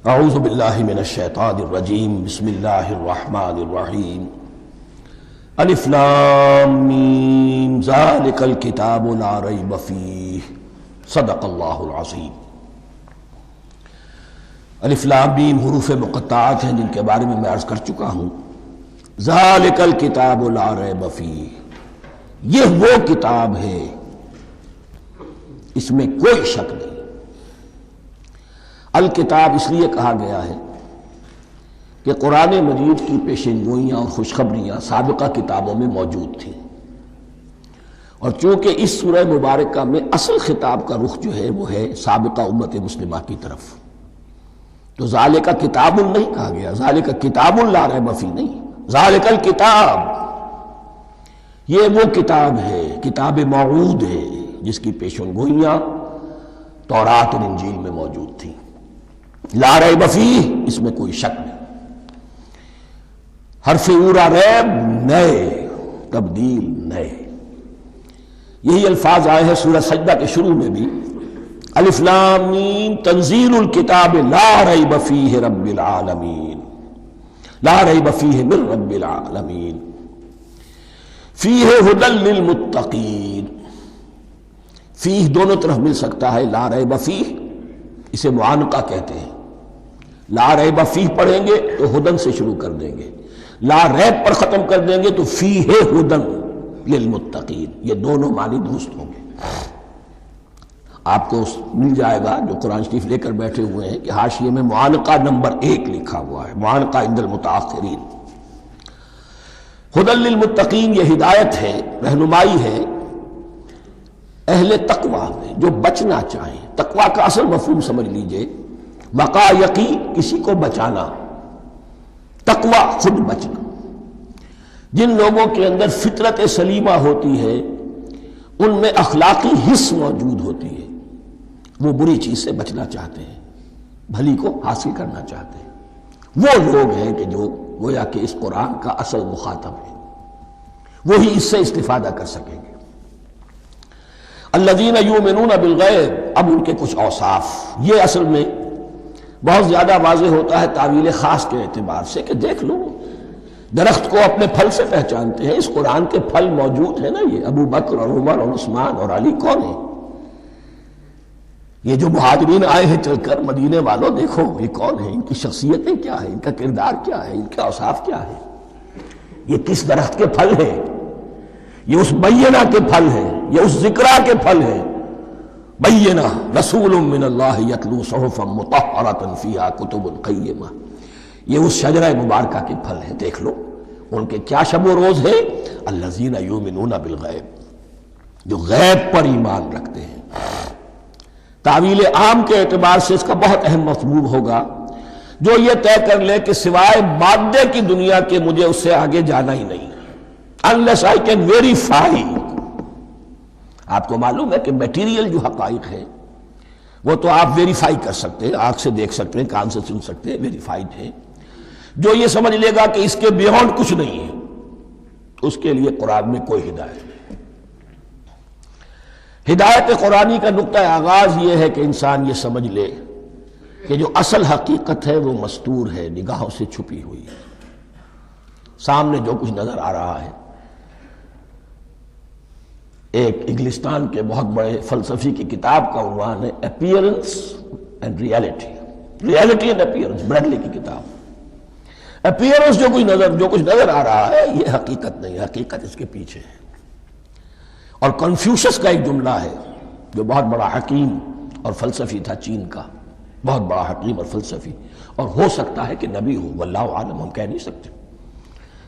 اعوذ باللہ من الشیطان الرجیم بسم اللہ الرحمن الرحیم الف لام میم ذالک الکتاب لا ریب فیہ صدق اللہ العظیم۔ الف لام میم حروف مقطعات ہیں جن کے بارے میں عرض کر چکا ہوں۔ ذالک الکتاب لا ریب فیہ، یہ وہ کتاب ہے اس میں کوئی شک نہیں۔ الکتاب اس لیے کہا گیا ہے کہ قرآن مجید کی پیشین گوئیاں اور خوشخبریاں سابقہ کتابوں میں موجود تھیں، اور چونکہ اس سورہ مبارکہ میں اصل خطاب کا رخ جو ہے وہ ہے سابقہ امت مسلمہ کی طرف، تو ذالک کتاب نہیں کہا گیا، ذالک کتاب لا ریب فیہ نہیں، ذالک الکتاب یہ وہ کتاب ہے، کتاب موعود ہے جس کی پیشین گوئیاں تورات اور انجیل میں موجود تھیں۔ لا ریب فیہ، اس میں کوئی شک نہیں۔ حرف اورا ریب نئے، تبدیل نئے، یہی الفاظ آئے ہیں سورہ سجدہ کے شروع میں بھی، الف لام میم تنزیل الکتاب لا ریب فیہ رب العالمین، لا ریب فیہ من رب العالمین، فیہ ھدی للمتقین۔ فیہ دونوں طرف مل سکتا ہے، لا ریب فیہ اسے معانقہ کہتے ہیں، لا ریب فیہ پڑھیں گے تو ہدن سے شروع کر دیں گے، لا ریب پر ختم کر دیں گے تو فیہ ہدن للمتقین، یہ دونوں معنی درست ہوں گے۔ آپ کو مل جائے گا جو قرآن شریف لے کر بیٹھے ہوئے ہیں کہ حاشیے میں معانقہ نمبر 1 لکھا ہوا ہے، معانقہ عند المتاخرین۔ ہدن للمتقین یہ ہدایت ہے، رہنمائی ہے اہل تقویٰ میں جو بچنا چاہیں۔ تقویٰ کا اصل مفہوم سمجھ لیجئے، وقا یقی کسی کو بچانا، تقویٰ خود بچنا۔ جن لوگوں کے اندر فطرت سلیمہ ہوتی ہے، ان میں اخلاقی حس موجود ہوتی ہے، وہ بری چیز سے بچنا چاہتے ہیں، بھلی کو حاصل کرنا چاہتے ہیں۔ وہ لوگ ہیں کہ جو گویا کہ اس قرآن کا اصل مخاطب ہے، وہی اس سے استفادہ کر سکیں گے۔ الذین یؤمنون بالغیب، اب ان کے کچھ اوصاف، یہ اصل میں بہت زیادہ واضح ہوتا ہے تعویل خاص کے اعتبار سے کہ دیکھ لو درخت کو اپنے پھل سے پہچانتے ہیں، اس قرآن کے پھل موجود ہیں نا، یہ ابو بکر اور عمر اور عثمان اور علی کون ہیں؟ یہ جو مہاجرین آئے ہیں چل کر، مدینے والوں دیکھو یہ کون ہیں، ان کی شخصیتیں کیا ہیں، ان کا کردار کیا ہے، ان کے اوصاف کیا ہے، یہ کس درخت کے پھل ہیں، یہ اس بینہ کے پھل ہیں، یہ اس ذکرہ کے پھل ہیں۔ بینہ رسول من اللہ یتلو صحفا مطہرۃ فیہا کتب قیمہ، یہ اس شجرہ مبارکہ کے پھل ہیں، دیکھ لو ان کے کیا شب و روز ہے۔ الذین یؤمنون بالغیب، جو غیب پر ایمان رکھتے ہیں۔ تعویل عام کے اعتبار سے اس کا بہت اہم مفہوم ہوگا، جو یہ طے کر لے کہ سوائے مادے کی دنیا کے مجھے اس سے آگے جانا ہی نہیں، unless I can verify۔ آپ کو معلوم ہے کہ میٹیریل جو حقائق ہے وہ تو آپ ویریفائی کر سکتے ہیں، آنکھ سے دیکھ سکتے ہیں، کان سے سن سکتے ہیں، ویریفائڈ ہے۔ جو یہ سمجھ لے گا کہ اس کے بیونڈ کچھ نہیں ہے، اس کے لیے قرآن میں کوئی ہدایت نہیں۔ ہدایت قرآنی کا نقطہ آغاز یہ ہے کہ انسان یہ سمجھ لے کہ جو اصل حقیقت ہے وہ مستور ہے، نگاہوں سے چھپی ہوئی ہے، سامنے جو کچھ نظر آ رہا ہے۔ ایک انگلستان کے بہت بڑے فلسفی کی کتاب کا عنوان ہے appearance and reality, reality and appearance, Bradley کی کتاب۔ اپیئرنس جو کچھ نظر آ رہا ہے یہ حقیقت نہیں، حقیقت اس کے پیچھے ہے۔ اور کنفیوشس کا ایک جملہ ہے جو بہت بڑا حکیم اور فلسفی تھا، چین کا بہت بڑا حکیم اور فلسفی، اور ہو سکتا ہے کہ نبی ہو، واللہ عالم، ہم کہہ نہیں سکتے۔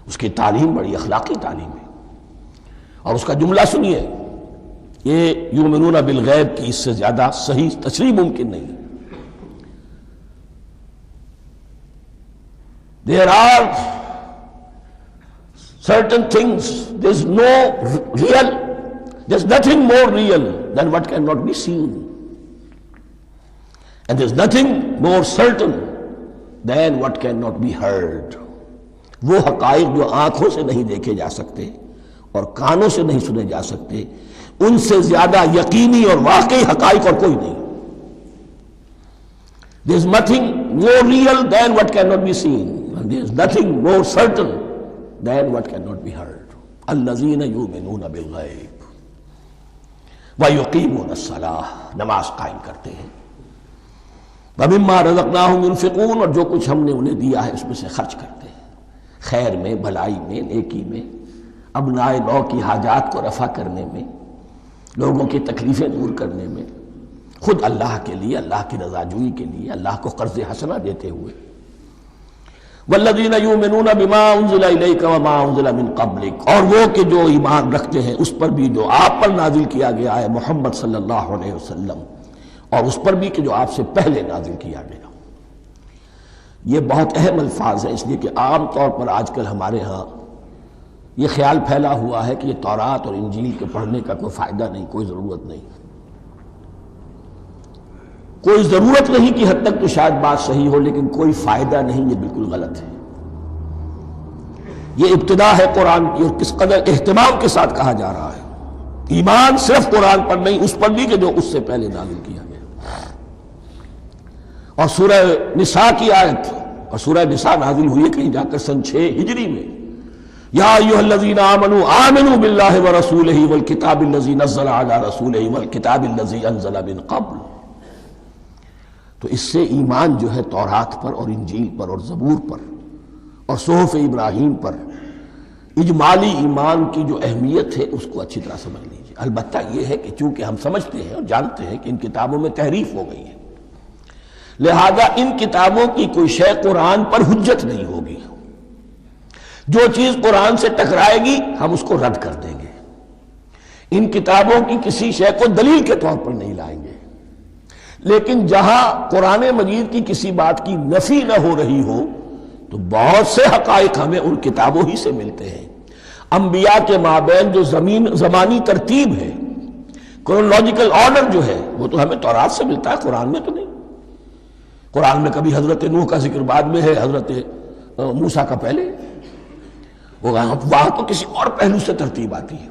اس کی تعلیم بڑی اخلاقی تعلیم ہے، اور اس کا جملہ سنیے، یہ یؤمنون بالغیب کی اس سے زیادہ صحیح تشریح ممکن نہیں۔ There are certain things, there's nothing more real than what cannot be seen, and there's nothing more certain than what cannot be heard۔ وہ حقائق جو آنکھوں سے نہیں دیکھے جا سکتے اور کانوں سے نہیں سنے جا سکتے، ان سے زیادہ یقینی اور واقعی حقائق اور کوئی نہیں۔ There is nothing more real than what cannot be seen. And there is nothing more certain than what cannot be heard. الذین یؤمنون بالغیب ویقیمون الصلاۃ، نماز قائم کرتے ہیں، ومما رزقناہم ينفقون، اور جو کچھ ہم نے انہیں دیا ہے اس میں سے خرچ کرتے ہیں، خیر میں، بھلائی میں، نیکی میں، ابناء نو کی حاجات کو رفع کرنے میں، لوگوں کی تکلیفیں دور کرنے میں، خود اللہ کے لیے، اللہ کی رضا جوئی کے لیے، اللہ کو قرض حسنہ دیتے ہوئے۔ والذین یؤمنون بما انزل الیک وما انزل من قبلک، اور وہ کہ جو ایمان رکھتے ہیں اس پر بھی جو آپ پر نازل کیا گیا ہے محمد صلی اللہ علیہ وسلم، اور اس پر بھی کہ جو آپ سے پہلے نازل کیا گیا۔ یہ بہت اہم الفاظ ہیں، اس لیے کہ عام طور پر آج کل ہمارے ہاں یہ خیال پھیلا ہوا ہے کہ یہ تورات اور انجیل کے پڑھنے کا کوئی فائدہ نہیں، کوئی ضرورت نہیں، کوئی ضرورت نہیں کی حد تک تو شاید بات صحیح ہو، لیکن کوئی فائدہ نہیں، یہ بالکل غلط ہے۔ یہ ابتدا ہے قرآن کی، اور کس قدر اہتمام کے ساتھ کہا جا رہا ہے۔ ایمان صرف قرآن پر نہیں، اس پر بھی کہ جو اس سے پہلے نازل کیا گیا۔ اور سورہ نساء کی آیت، اور سورہ نساء نازل ہوئی ہے کہیں جا کر سن 6 ہجری میں، یا ایھا الذین آمنوا آمنوا باللہ ورسولہ والکتاب الذی نزل علی رسولہ والکتاب الذی انزل من قبل۔ تو اس سے ایمان جو ہے تورات پر اور انجیل پر اور زبور پر اور صحف ابراہیم پر، اجمالی ایمان کی جو اہمیت ہے اس کو اچھی طرح سمجھ لیجیے۔ البتہ یہ ہے کہ چونکہ ہم سمجھتے ہیں اور جانتے ہیں کہ ان کتابوں میں تحریف ہو گئی ہے، لہذا ان کتابوں کی کوئی شے قرآن پر حجت نہیں ہوگی۔ جو چیز قرآن سے ٹکرائے گی ہم اس کو رد کر دیں گے، ان کتابوں کی کسی شے کو دلیل کے طور پر نہیں لائیں گے۔ لیکن جہاں قرآن مجید کی کسی بات کی نفی نہ ہو رہی ہو تو بہت سے حقائق ہمیں ان کتابوں ہی سے ملتے ہیں۔ انبیاء کے مابین جو زمانی ترتیب ہے، کرونالوجیکل آرڈر جو ہے، وہ تو ہمیں تورات سے ملتا ہے، قرآن میں تو نہیں۔ قرآن میں کبھی حضرت نوح کا ذکر بعد میں ہے، حضرت موسیٰ کا پہلے، وہاں تو کسی اور پہلو سے ترتیب آتی ہے،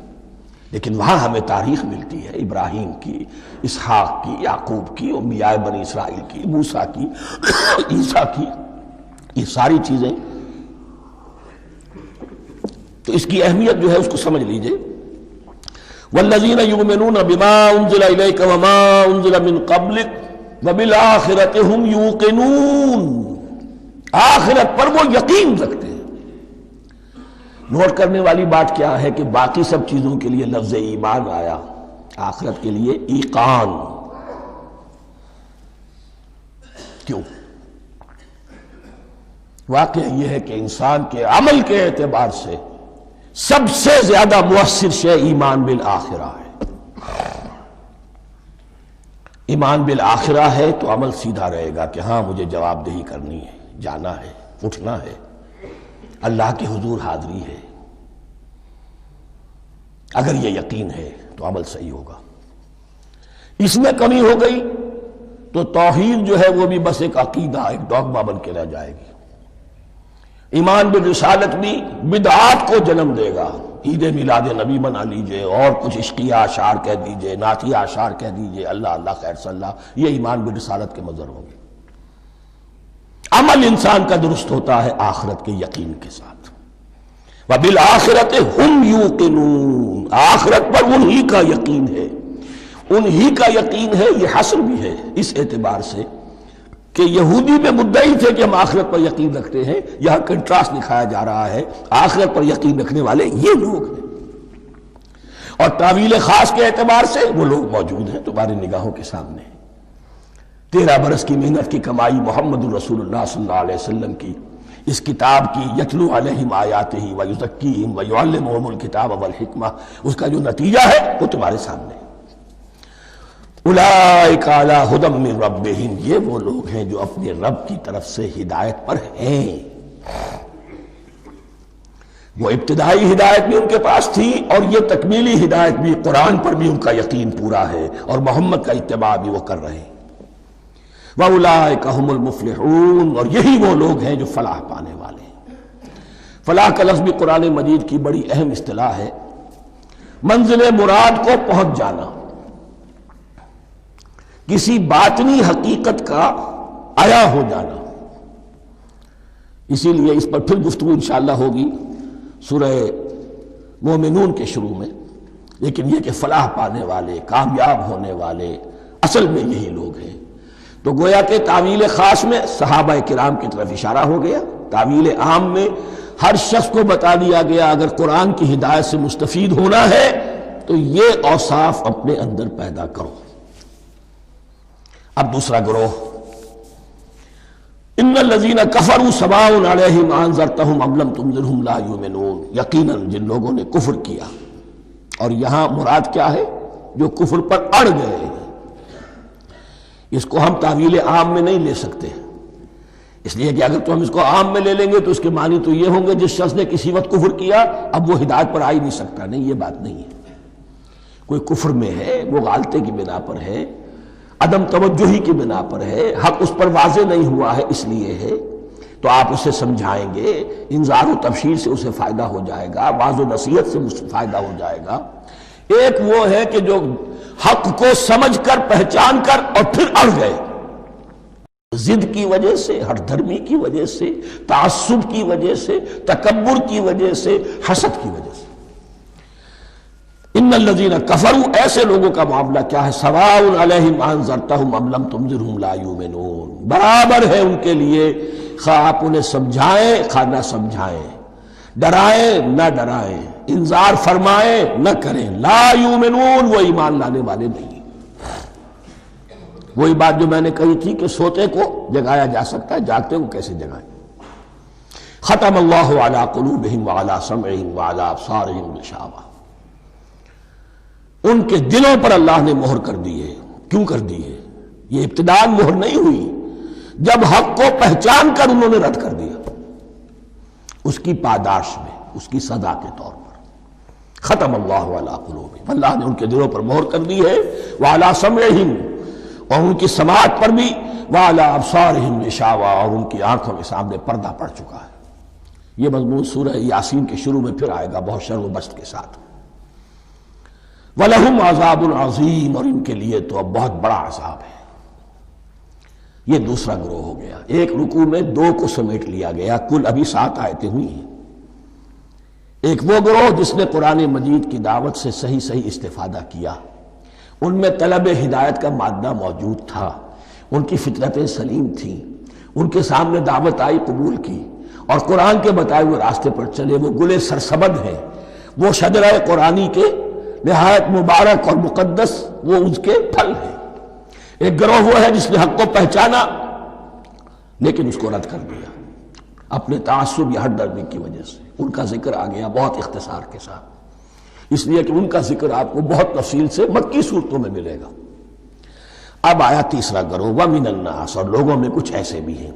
لیکن وہاں ہمیں تاریخ ملتی ہے ابراہیم کی، اسحاق کی، یعقوب کی، انبیاء بنی اسرائیل کی، موسیٰ کی، عیسیٰ کی، یہ ساری چیزیں۔ تو اس کی اہمیت جو ہے اس کو سمجھ لیجئے۔ والذین یؤمنون بما انزل الیک وما انزل من قبلک وبالآخرۃ ھم یوقنون، آخرت پر وہ یقین رکھتے ہیں۔ نوٹ کرنے والی بات کیا ہے کہ باقی سب چیزوں کے لیے لفظ ایمان آیا، آخرت کے لیے ایقان کیوں؟ واقعہ یہ ہے کہ انسان کے عمل کے اعتبار سے سب سے زیادہ مؤثر شے ایمان بالآخرہ ہے۔ ایمان بالآخرہ ہے تو عمل سیدھا رہے گا کہ ہاں مجھے جواب دہی کرنی ہے، جانا ہے، اٹھنا ہے، اللہ کے حضور حاضری ہے۔ اگر یہ یقین ہے تو عمل صحیح ہوگا۔ اس میں کمی ہو گئی تو توحید جو ہے وہ بھی بس ایک عقیدہ، ایک ڈوگما بن کے رہ جائے گی۔ ایمان بالرسالت بھی بدعات کو جنم دے گا۔ عید میلاد نبی منا لیجئے، اور کچھ عشقیہ اشعار کہہ دیجئے، نعتیہ اشعار کہہ دیجئے، اللہ اللہ خیر صلی اللہ، یہ ایمان بالرسالت کے مظہر ہوں گے۔ عمل انسان کا درست ہوتا ہے آخرت کے یقین کے ساتھ۔ وبالآخرۃ ھم یوقنون، آخرت پر انہی کا یقین ہے، انہی کا یقین ہے۔ یہ حصر بھی ہے اس اعتبار سے کہ یہودی میں مدعی تھے کہ ہم آخرت پر یقین رکھتے ہیں، یہاں کنٹراسٹ دکھایا جا رہا ہے، آخرت پر یقین رکھنے والے یہ لوگ ہیں، اور تعویل خاص کے اعتبار سے وہ لوگ موجود ہیں تمہاری نگاہوں کے سامنے۔ 13 برس کی محنت کی کمائی محمد الرسول اللہ صلی اللہ علیہ وسلم کی، اس کتاب کی، یتلو علیہم آیاتہ ویزکیہم ویعلمہم الکتاب والحکمہ، اس کا جو نتیجہ ہے وہ تمہارے سامنے ہے۔ اولئک علی ھدی من ربہم، یہ وہ لوگ ہیں جو اپنے رب کی طرف سے ہدایت پر ہیں۔ وہ ابتدائی ہدایت بھی ان کے پاس تھی، اور یہ تکمیلی ہدایت بھی، قرآن پر بھی ان کا یقین پورا ہے، اور محمد کا اتباع بھی وہ کر رہے ہیں۔ وَأُولَٰئِكَ هُمُ الْمُفْلِحُونَ، اور یہی وہ لوگ ہیں جو فلاح پانے والے ہیں۔ فلاح کا لفظ بھی قرآن مجید کی بڑی اہم اصطلاح ہے، منزل مراد کو پہنچ جانا، کسی باطنی حقیقت کا آیا ہو جانا۔ اسی لیے اس پر پھر گفتگو انشاءاللہ ہوگی سورہ مومنون کے شروع میں، لیکن یہ کہ فلاح پانے والے، کامیاب ہونے والے اصل میں یہی لوگ ہیں۔ تو گویا کہ تعویل خاص میں صحابہ کرام کی طرف اشارہ ہو گیا، تعویل عام میں ہر شخص کو بتا دیا گیا اگر قرآن کی ہدایت سے مستفید ہونا ہے تو یہ اوصاف اپنے اندر پیدا کرو۔ اب دوسرا گروہ، ان الذین کفروا سواء علیہم انذرتہم ام لم تنذرہم لا یؤمنون، یقیناً جن لوگوں نے کفر کیا، اور یہاں مراد کیا ہے؟ جو کفر پر اڑ گئے ہیں۔ اس کو ہم تعویل عام میں نہیں لے سکتے، اس لیے کہ اگر تو ہم اس کو عام میں لے لیں گے تو اس کے معنی تو یہ ہوں گے جس شخص نے کسی وقت کفر کیا اب وہ ہدایت پر آ ہی نہیں سکتا۔ نہیں، یہ بات نہیں ہے۔ کوئی کفر میں ہے، وہ غالطے کی بنا پر ہے، عدم توجہی کی بنا پر ہے، حق اس پر واضح نہیں ہوا ہے اس لیے ہے، تو آپ اسے سمجھائیں گے، انذار و تبشیر سے اسے فائدہ ہو جائے گا، واعظ و نصیحت سے فائدہ ہو جائے گا۔ ایک وہ ہے کہ جو حق کو سمجھ کر، پہچان کر اور پھر اڑ گئے، ضد کی وجہ سے، ہٹ دھرمی کی وجہ سے، تعصب کی وجہ سے، تکبر کی وجہ سے، حسد کی وجہ سے۔ ان الذین کفروا، ایسے لوگوں کا معاملہ کیا ہے؟ سواء علیہم انذرتہم ام لم تنذرہم لا یؤمنون، برابر ہے ان کے لیے خواہ آپ انہیں سمجھائیں خواہ نہ سمجھائیں، ڈرائیں نہ ڈرائیں، انذار فرمائیں نہ کریں، لا یؤمنون، وہ ایمان لانے والے نہیں۔ وہی بات جو میں نے کہی تھی کہ سوتے کو جگایا جا سکتا ہے، جاگتے کو کیسے جگائیں؟ ختم اللہ علی قلوبہم وعلی سمعہم وعلی ابصارہم غشاوہ، ان کے دلوں پر اللہ نے مہر کر دی ہے۔ کیوں کر دی ہے؟ یہ ابتداءً مہر نہیں ہوئی، جب حق کو پہچان کر انہوں نے رد کر دیا، اس کی پاداش میں، اس کی سزا کے طور پر۔ ختم اللہ علی قلوبہم، اللہ نے ان کے دلوں پر مہر کر دی ہے، وعلی سمعہم، اور ان کی سماعت پر بھی، وعلی ابصارہم غشاوہ، اور ان کی آنکھوں کے سامنے پردہ پڑ چکا ہے۔ یہ مضمون سورہ یاسین کے شروع میں پھر آئے گا بہت شر و بست کے ساتھ۔ وَلَهُمْ عَذَابٌ عَظِيمٌ، اور ان کے لیے تو اب بہت بڑا عذاب ہے۔ یہ دوسرا گروہ ہو گیا، ایک رکوع میں دو کو سمیٹ لیا گیا، کل ابھی 7 آیتیں ہوئی ہیں۔ ایک وہ گروہ جس نے قرآن مجید کی دعوت سے صحیح صحیح استفادہ کیا، ان میں طلب ہدایت کا مادہ موجود تھا، ان کی فطرتیں سلیم تھیں، ان کے سامنے دعوت آئی، قبول کی، اور قرآن کے بتائے ہوئے راستے پر چلے۔ وہ گلے سرسبد ہیں، وہ شجرہ قرآنی کے نہایت مبارک اور مقدس، وہ اس کے پھل ہیں۔ ایک گروہ وہ ہے جس نے حق کو پہچانا لیکن اس کو رد کر دیا اپنے تعصب یا ہٹ درمی کی وجہ سے۔ ان کا ذکر آ گیا بہت اختصار کے ساتھ، اس لیے کہ ان کا ذکر آپ کو بہت تفصیل سے مکی صورتوں میں ملے گا۔ اب آیا تیسرا گروہ، وَمِنَ النَّاسِ، اور لوگوں میں کچھ ایسے بھی ہیں،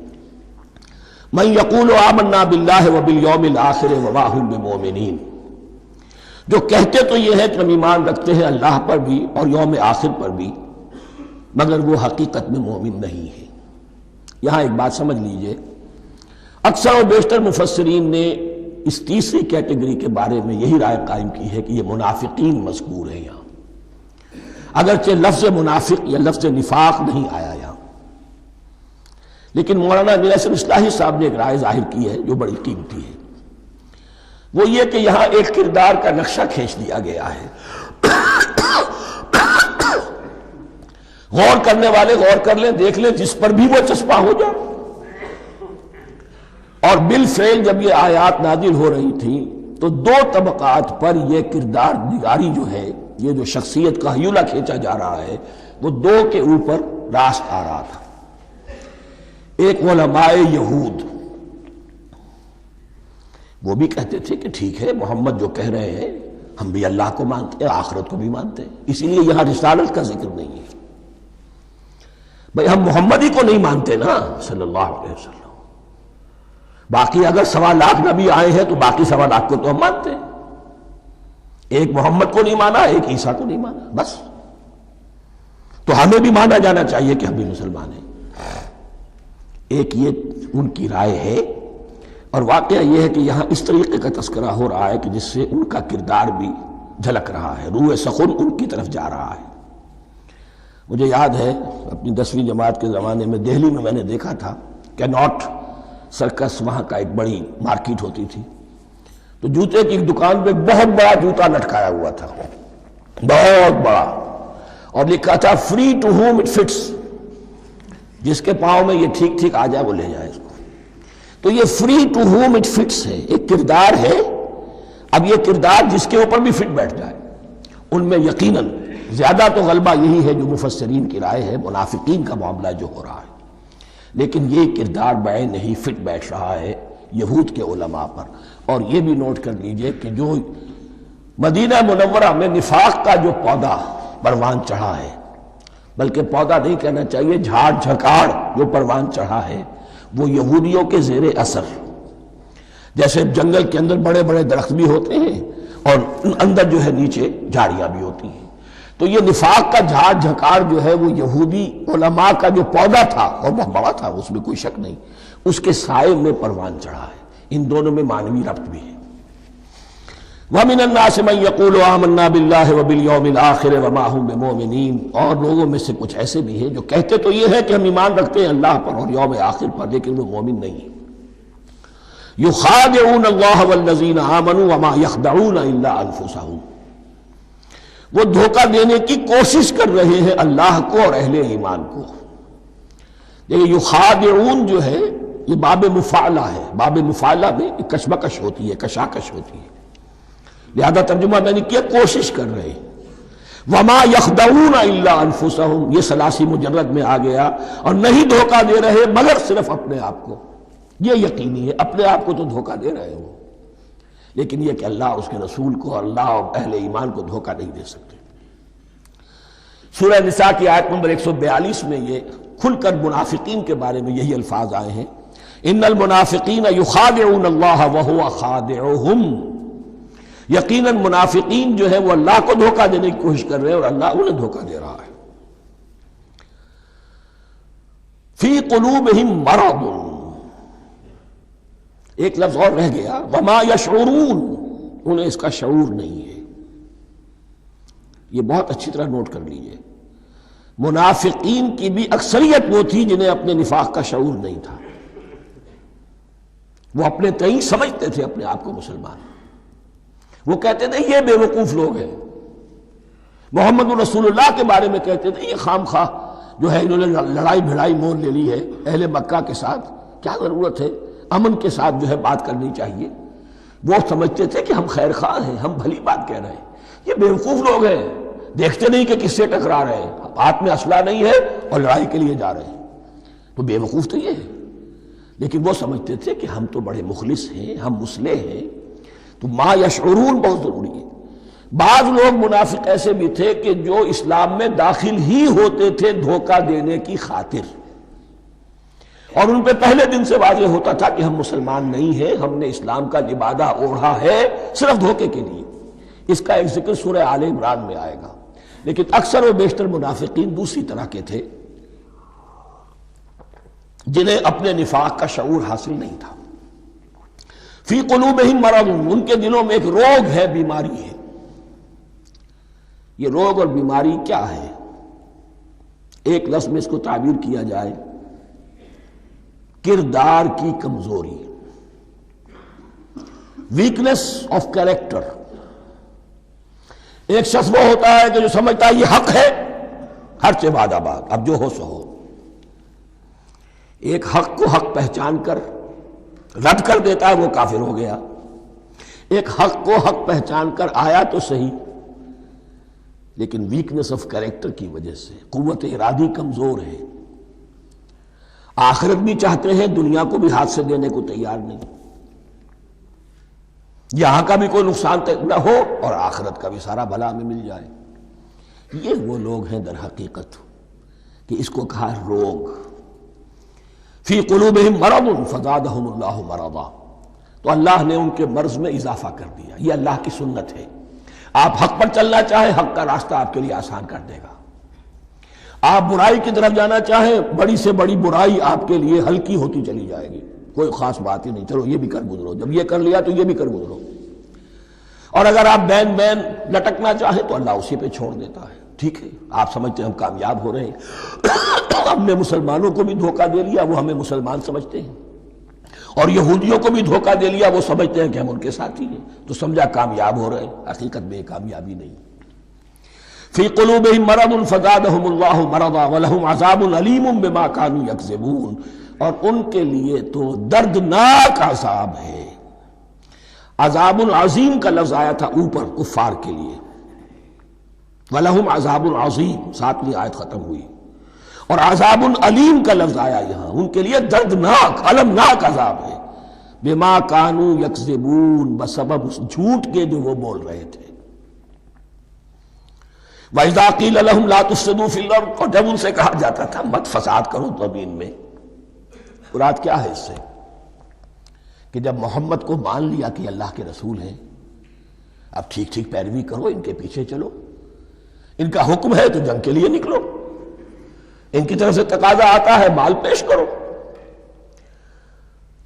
مَن يَقُولُ آمَنَّا بِاللَّهِ وَبِالْيَوْمِ الْآخِرِ وَمَا هُم بِمُؤْمِنِينَ، جو کہتے تو یہ ہے کہ ہم ایمان رکھتے ہیں اللہ پر بھی اور یوم آخر پر بھی، مگر وہ حقیقت میں مومن نہیں ہے۔ یہاں ایک بات سمجھ لیجئے، اکثر و بیشتر مفسرین نے اس تیسری کیٹیگری کے بارے میں یہی رائے قائم کی ہے کہ یہ منافقین مذکور ہیں یہاں، اگرچہ لفظ منافق یا لفظ نفاق نہیں آیا یہاں، لیکن مولانا امیر احسن اصلاحی صاحب نے ایک رائے ظاہر کی ہے جو بڑی قیمتی ہے، وہ یہ کہ یہاں ایک کردار کا نقشہ کھینچ دیا گیا ہے۔ غور کرنے والے غور کر لیں، دیکھ لیں، جس پر بھی وہ چسپاں ہو جائے۔ اور بالفعل جب یہ آیات نازل ہو رہی تھیں تو دو طبقات پر یہ کردار نگاری جو ہے، یہ جو شخصیت کا ہیولہ کھینچا جا رہا ہے، وہ دو کے اوپر راست آ رہا تھا۔ ایک علماء یہود، وہ بھی کہتے تھے کہ ٹھیک ہے محمد جو کہہ رہے ہیں، ہم بھی اللہ کو مانتے ہیں، آخرت کو بھی مانتے ہیں، اسی لیے یہاں رسالت کا ذکر نہیں ہے۔ بھئی ہم محمد ہی کو نہیں مانتے نا صلی اللہ علیہ وسلم، باقی اگر 1.25 لاکھ نبی آئے ہیں تو باقی 1.25 لاکھ کو تو ہم مانتے ہیں، ایک محمد کو نہیں مانا، ایک عیسیٰ کو نہیں مانا، بس تو ہمیں بھی مانا جانا چاہیے کہ ہم بھی مسلمان ہیں۔ ایک یہ ان کی رائے ہے، اور واقعہ یہ ہے کہ یہاں اس طریقے کا تذکرہ ہو رہا ہے کہ جس سے ان کا کردار بھی جھلک رہا ہے، روح سخن ان کی طرف جا رہا ہے۔ مجھے یاد ہے اپنی 10ویں جماعت کے زمانے میں دہلی میں نے دیکھا تھا کہ ناٹ سرکس وہاں کا ایک بڑی مارکیٹ ہوتی تھی، تو جوتے کی ایک دکان پہ بہت بڑا جوتا لٹکایا ہوا تھا، بہت بڑا، اور لکھا تھا free to whom it fits, جس کے پاؤں میں یہ ٹھیک ٹھیک آ جائے وہ لے جائے اس کو۔ تو یہ free to whom it fits ہے، ایک کردار ہے، اب یہ کردار جس کے اوپر بھی فٹ بیٹھ جائے، ان میں یقیناً زیادہ تو غلبہ یہی ہے جو مفسرین کی رائے ہے، منافقین کا معاملہ جو ہو رہا ہے، لیکن یہ کردار بعین نہیں فٹ بیٹھ رہا ہے یہود کے علماء پر۔ اور یہ بھی نوٹ کر لیجئے کہ جو مدینہ منورہ میں نفاق کا جو پودا پروان چڑھا ہے، بلکہ پودا نہیں کہنا چاہیے، جھاڑ جھکاڑ جو پروان چڑھا ہے، وہ یہودیوں کے زیر اثر، جیسے جنگل کے اندر بڑے بڑے درخت بھی ہوتے ہیں اور اندر جو ہے نیچے جھاڑیاں بھی ہوتی ہیں، تو یہ نفاق کا جھاڑ جھکاڑ جو ہے وہ یہودی علماء کا جو پودا تھا اور بہت بڑا تھا، اس میں کوئی شک نہیں، اس کے سائے میں پروان چڑھا ہے۔ ان دونوں میں معنوی ربط بھی ہے۔ وَمِنَ النَّاسِ مَن يَقُولُ آمَنَّا بِاللَّهِ وَبِالْيَوْمِ الْآخِرِ وَمَا هُم بِمُؤْمِنِينَ، اور لوگوں میں سے کچھ ایسے بھی ہیں جو کہتے تو یہ ہے کہ ہم ایمان رکھتے ہیں اللہ پر اور یوم آخر پر، لیکن وہ مومن نہیں ہیں۔ يُخَادِعُونَ اللَّهَ وَالَّذِينَ آمَنُوا وَمَا يَخْدَعُونَ إِلَّا أَنفُسَهُمْ، وہ دھوکہ دینے کی کوشش کر رہے ہیں اللہ کو اور اہل ایمان کو۔ دیکھیں یخادعون جو ہے یہ باب مفاعلہ ہے، باب مفاعلہ میں کشمکش ہوتی ہے، کشاکش ہوتی ہے، لہذا ترجمہ میں نے کیا کوشش کر رہے ہیں۔ وما یخدعون الا انفسهم، یہ ثلاثی مجرد میں آ گیا، اور نہیں دھوکہ دے رہے مگر صرف اپنے آپ کو۔ یہ یقینی ہے اپنے آپ کو تو دھوکہ دے رہے ہو، لیکن یہ کہ اللہ اس کے رسول کو، اللہ اور اہل ایمان کو دھوکہ نہیں دے سکتے۔ سورہ نساء کی آیت نمبر 142 میں یہ کھل کر منافقین کے بارے میں یہی الفاظ آئے ہیں، ان المنافقین یخادعون اللہ وہو خادعہم، یقیناً منافقین جو ہے وہ اللہ کو دھوکہ دینے کی کوشش کر رہے ہیں اور اللہ انہیں دھوکہ دے رہا ہے۔ فی قلوبہم مرض، ایک لفظ اور رہ گیا، وما یشعرون، انہیں اس کا شعور نہیں ہے۔ یہ بہت اچھی طرح نوٹ کر لیجئے، منافقین کی بھی اکثریت وہ تھی جنہیں اپنے نفاق کا شعور نہیں تھا، وہ اپنے تئیں سمجھتے تھے اپنے آپ کو مسلمان، وہ کہتے تھے یہ بے وقوف لوگ ہیں، محمد رسول اللہ کے بارے میں کہتے تھے یہ خام خواہ جو ہے انہوں نے لڑائی بھڑائی مول لے لی ہے اہل مکہ کے ساتھ، کیا ضرورت ہے، امن کے ساتھ جو ہے بات کرنی چاہیے۔ وہ سمجھتے تھے کہ ہم خیر خواہ ہیں، ہم بھلی بات کہہ رہے ہیں، یہ بے وقوف لوگ ہیں، دیکھتے نہیں کہ کس سے ٹکرا رہے ہیں، ہاتھ میں اسلحہ نہیں ہے اور لڑائی کے لیے جا رہے ہیں، تو بے وقوف تو یہ ہے۔ لیکن وہ سمجھتے تھے کہ ہم تو بڑے مخلص ہیں، ہم مصلح ہیں، تو ما یشعرون بہت ضروری ہے۔ بعض لوگ منافق ایسے بھی تھے کہ جو اسلام میں داخل ہی ہوتے تھے دھوکہ دینے کی خاطر، اور ان پہ پہلے دن سے واضح ہوتا تھا کہ ہم مسلمان نہیں ہیں، ہم نے اسلام کا لبادہ اوڑھا ہے صرف دھوکے کے لیے۔ اس کا ایک ذکر سورہ آل عمران میں آئے گا، لیکن اکثر و بیشتر منافقین دوسری طرح کے تھے جنہیں اپنے نفاق کا شعور حاصل نہیں تھا۔ فی قلوبہم مرض، ان کے دلوں میں ایک روگ ہے، بیماری ہے۔ یہ روگ اور بیماری کیا ہے؟ ایک لفظ میں اس کو تعبیر کیا جائے، کردار کی کمزوری، ویکنس آف کیریکٹر۔ ایک شخص وہ ہوتا ہے کہ جو سمجھتا ہے یہ حق ہے، ہر سے بعد آباد، اب جو ہو سو ہو۔ ایک حق کو حق پہچان کر رد کر دیتا ہے، وہ کافر ہو گیا۔ ایک حق کو حق پہچان کر آیا تو صحیح، لیکن ویکنس آف کیریکٹر کی وجہ سے قوت ارادی کمزور ہے، آخرت بھی چاہتے ہیں، دنیا کو بھی ہاتھ سے دینے کو تیار نہیں، یہاں کا بھی کوئی نقصان نہ ہو اور آخرت کا بھی سارا بھلا ہمیں مل جائے۔ یہ وہ لوگ ہیں در حقیقت کہ اس کو کہا روگ۔ فی قلوبہم مرض فزادہم اللہ مرضا، تو اللہ نے ان کے مرض میں اضافہ کر دیا۔ یہ اللہ کی سنت ہے، آپ حق پر چلنا چاہیں حق کا راستہ آپ کے لیے آسان کر دے گا، آپ برائی کی طرف جانا چاہیں بڑی سے بڑی برائی آپ کے لیے ہلکی ہوتی چلی جائے گی، کوئی خاص بات ہی نہیں، چلو یہ بھی کر گزرو، جب یہ کر لیا تو یہ بھی کر گزرو۔ اور اگر آپ بین بین لٹکنا چاہیں تو اللہ اسی پہ چھوڑ دیتا ہے۔ ٹھیک ہے، آپ سمجھتے ہیں ہم کامیاب ہو رہے ہیں، ہم نے مسلمانوں کو بھی دھوکہ دے لیا، وہ ہمیں مسلمان سمجھتے ہیں، اور یہودیوں کو بھی دھوکہ دے لیا، وہ سمجھتے ہیں کہ ہم ان کے ساتھی ہیں، تو سمجھا کامیاب ہو رہے ہیں۔ حقیقت میں کامیابی نہیں۔ فی قلوبہم مرض فزادہم اللہ مرضا ولہم عذاب علیم بما کانوا یکذبون، اور ان کے لیے تو دردناک عذاب ہے۔ عذاب عظیم کا لفظ آیا تھا اوپر کفار کے لیے، وَلَهُمْ عَذَابٌ عَظِيمٌ، 7ویں آیت ختم ہوئی، اور عذاب علیم کا لفظ آیا یہاں، ان کے لیے دردناک المناک عذاب ہے، بما کانوا یکذبون، بسبب اس جھوٹ کے جو وہ بول رہے تھے۔ وَإِذَا قِيلَ لَهُمْ لَا تُفْسِدُوا فِي الْأَرْضِ، اور جب ان سے کہا جاتا تھا مت فساد کرو زمین میں، مراد کیا ہے اس سے؟ کہ جب محمد کو مان لیا کہ اللہ کے رسول ہیں، اب ٹھیک ٹھیک پیروی کرو، ان کے پیچھے چلو، ان کا حکم ہے تو جنگ کے لیے نکلو، ان کی طرف سے تقاضا آتا ہے مال پیش کرو،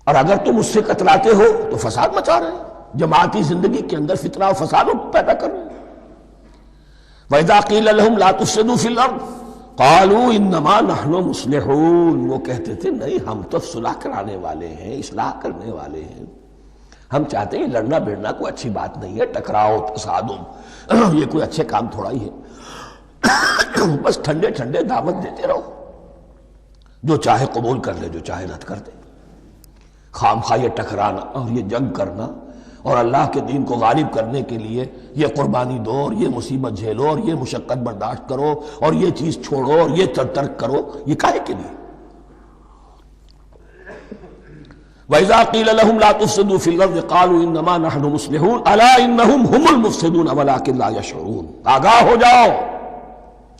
اور اگر تم اس سے کتراتے ہو تو فساد مچا رہے ہیں، جماعتی زندگی کے اندر فتنہ و فساد پیدا کر رہے ہیں۔ وَإِذَا قِيلَ لَهُمْ لَا تُفْسِدُوا فِي الْأَرْضِ قَالُوا إِنَّمَا نَحْنُ مُصْلِحُونَ، وہ کہتے تھے نہیں ہم تو صلح کرانے والے ہیں، اصلاح کرنے والے ہیں، ہم چاہتے ہیں لڑنا بھیڑنا کوئی اچھی بات نہیں ہے، ٹکراؤ تصادم یہ کوئی اچھے کام تھوڑا ہی ہے، بس ٹھنڈے ٹھنڈے دعوت دیتے رہو، جو چاہے قبول کر لے، جو چاہے رد کر دے، خام خواہ یہ ٹکرانا اور یہ جنگ کرنا اور اللہ کے دین کو غالب کرنے کے لیے یہ قربانی دو اور یہ مصیبت جھیلو اور یہ مشقت برداشت کرو اور یہ چیز چھوڑو اور یہ ترک کرو، یہ کاہے کے لیے؟ وَإِذَا قِيلَ لَهُمْ لَا تُفْسِدُوا فِي الْأَرْضِ قَالُوا إِنَّمَا نَحْنُ مُصْلِحُونَ أَلَا إِنَّهُمْ هُمُ الْمُفْسِدُونَ وَلَٰكِن لَا يَشْعُرُونَ، آگاہ ہو جاؤ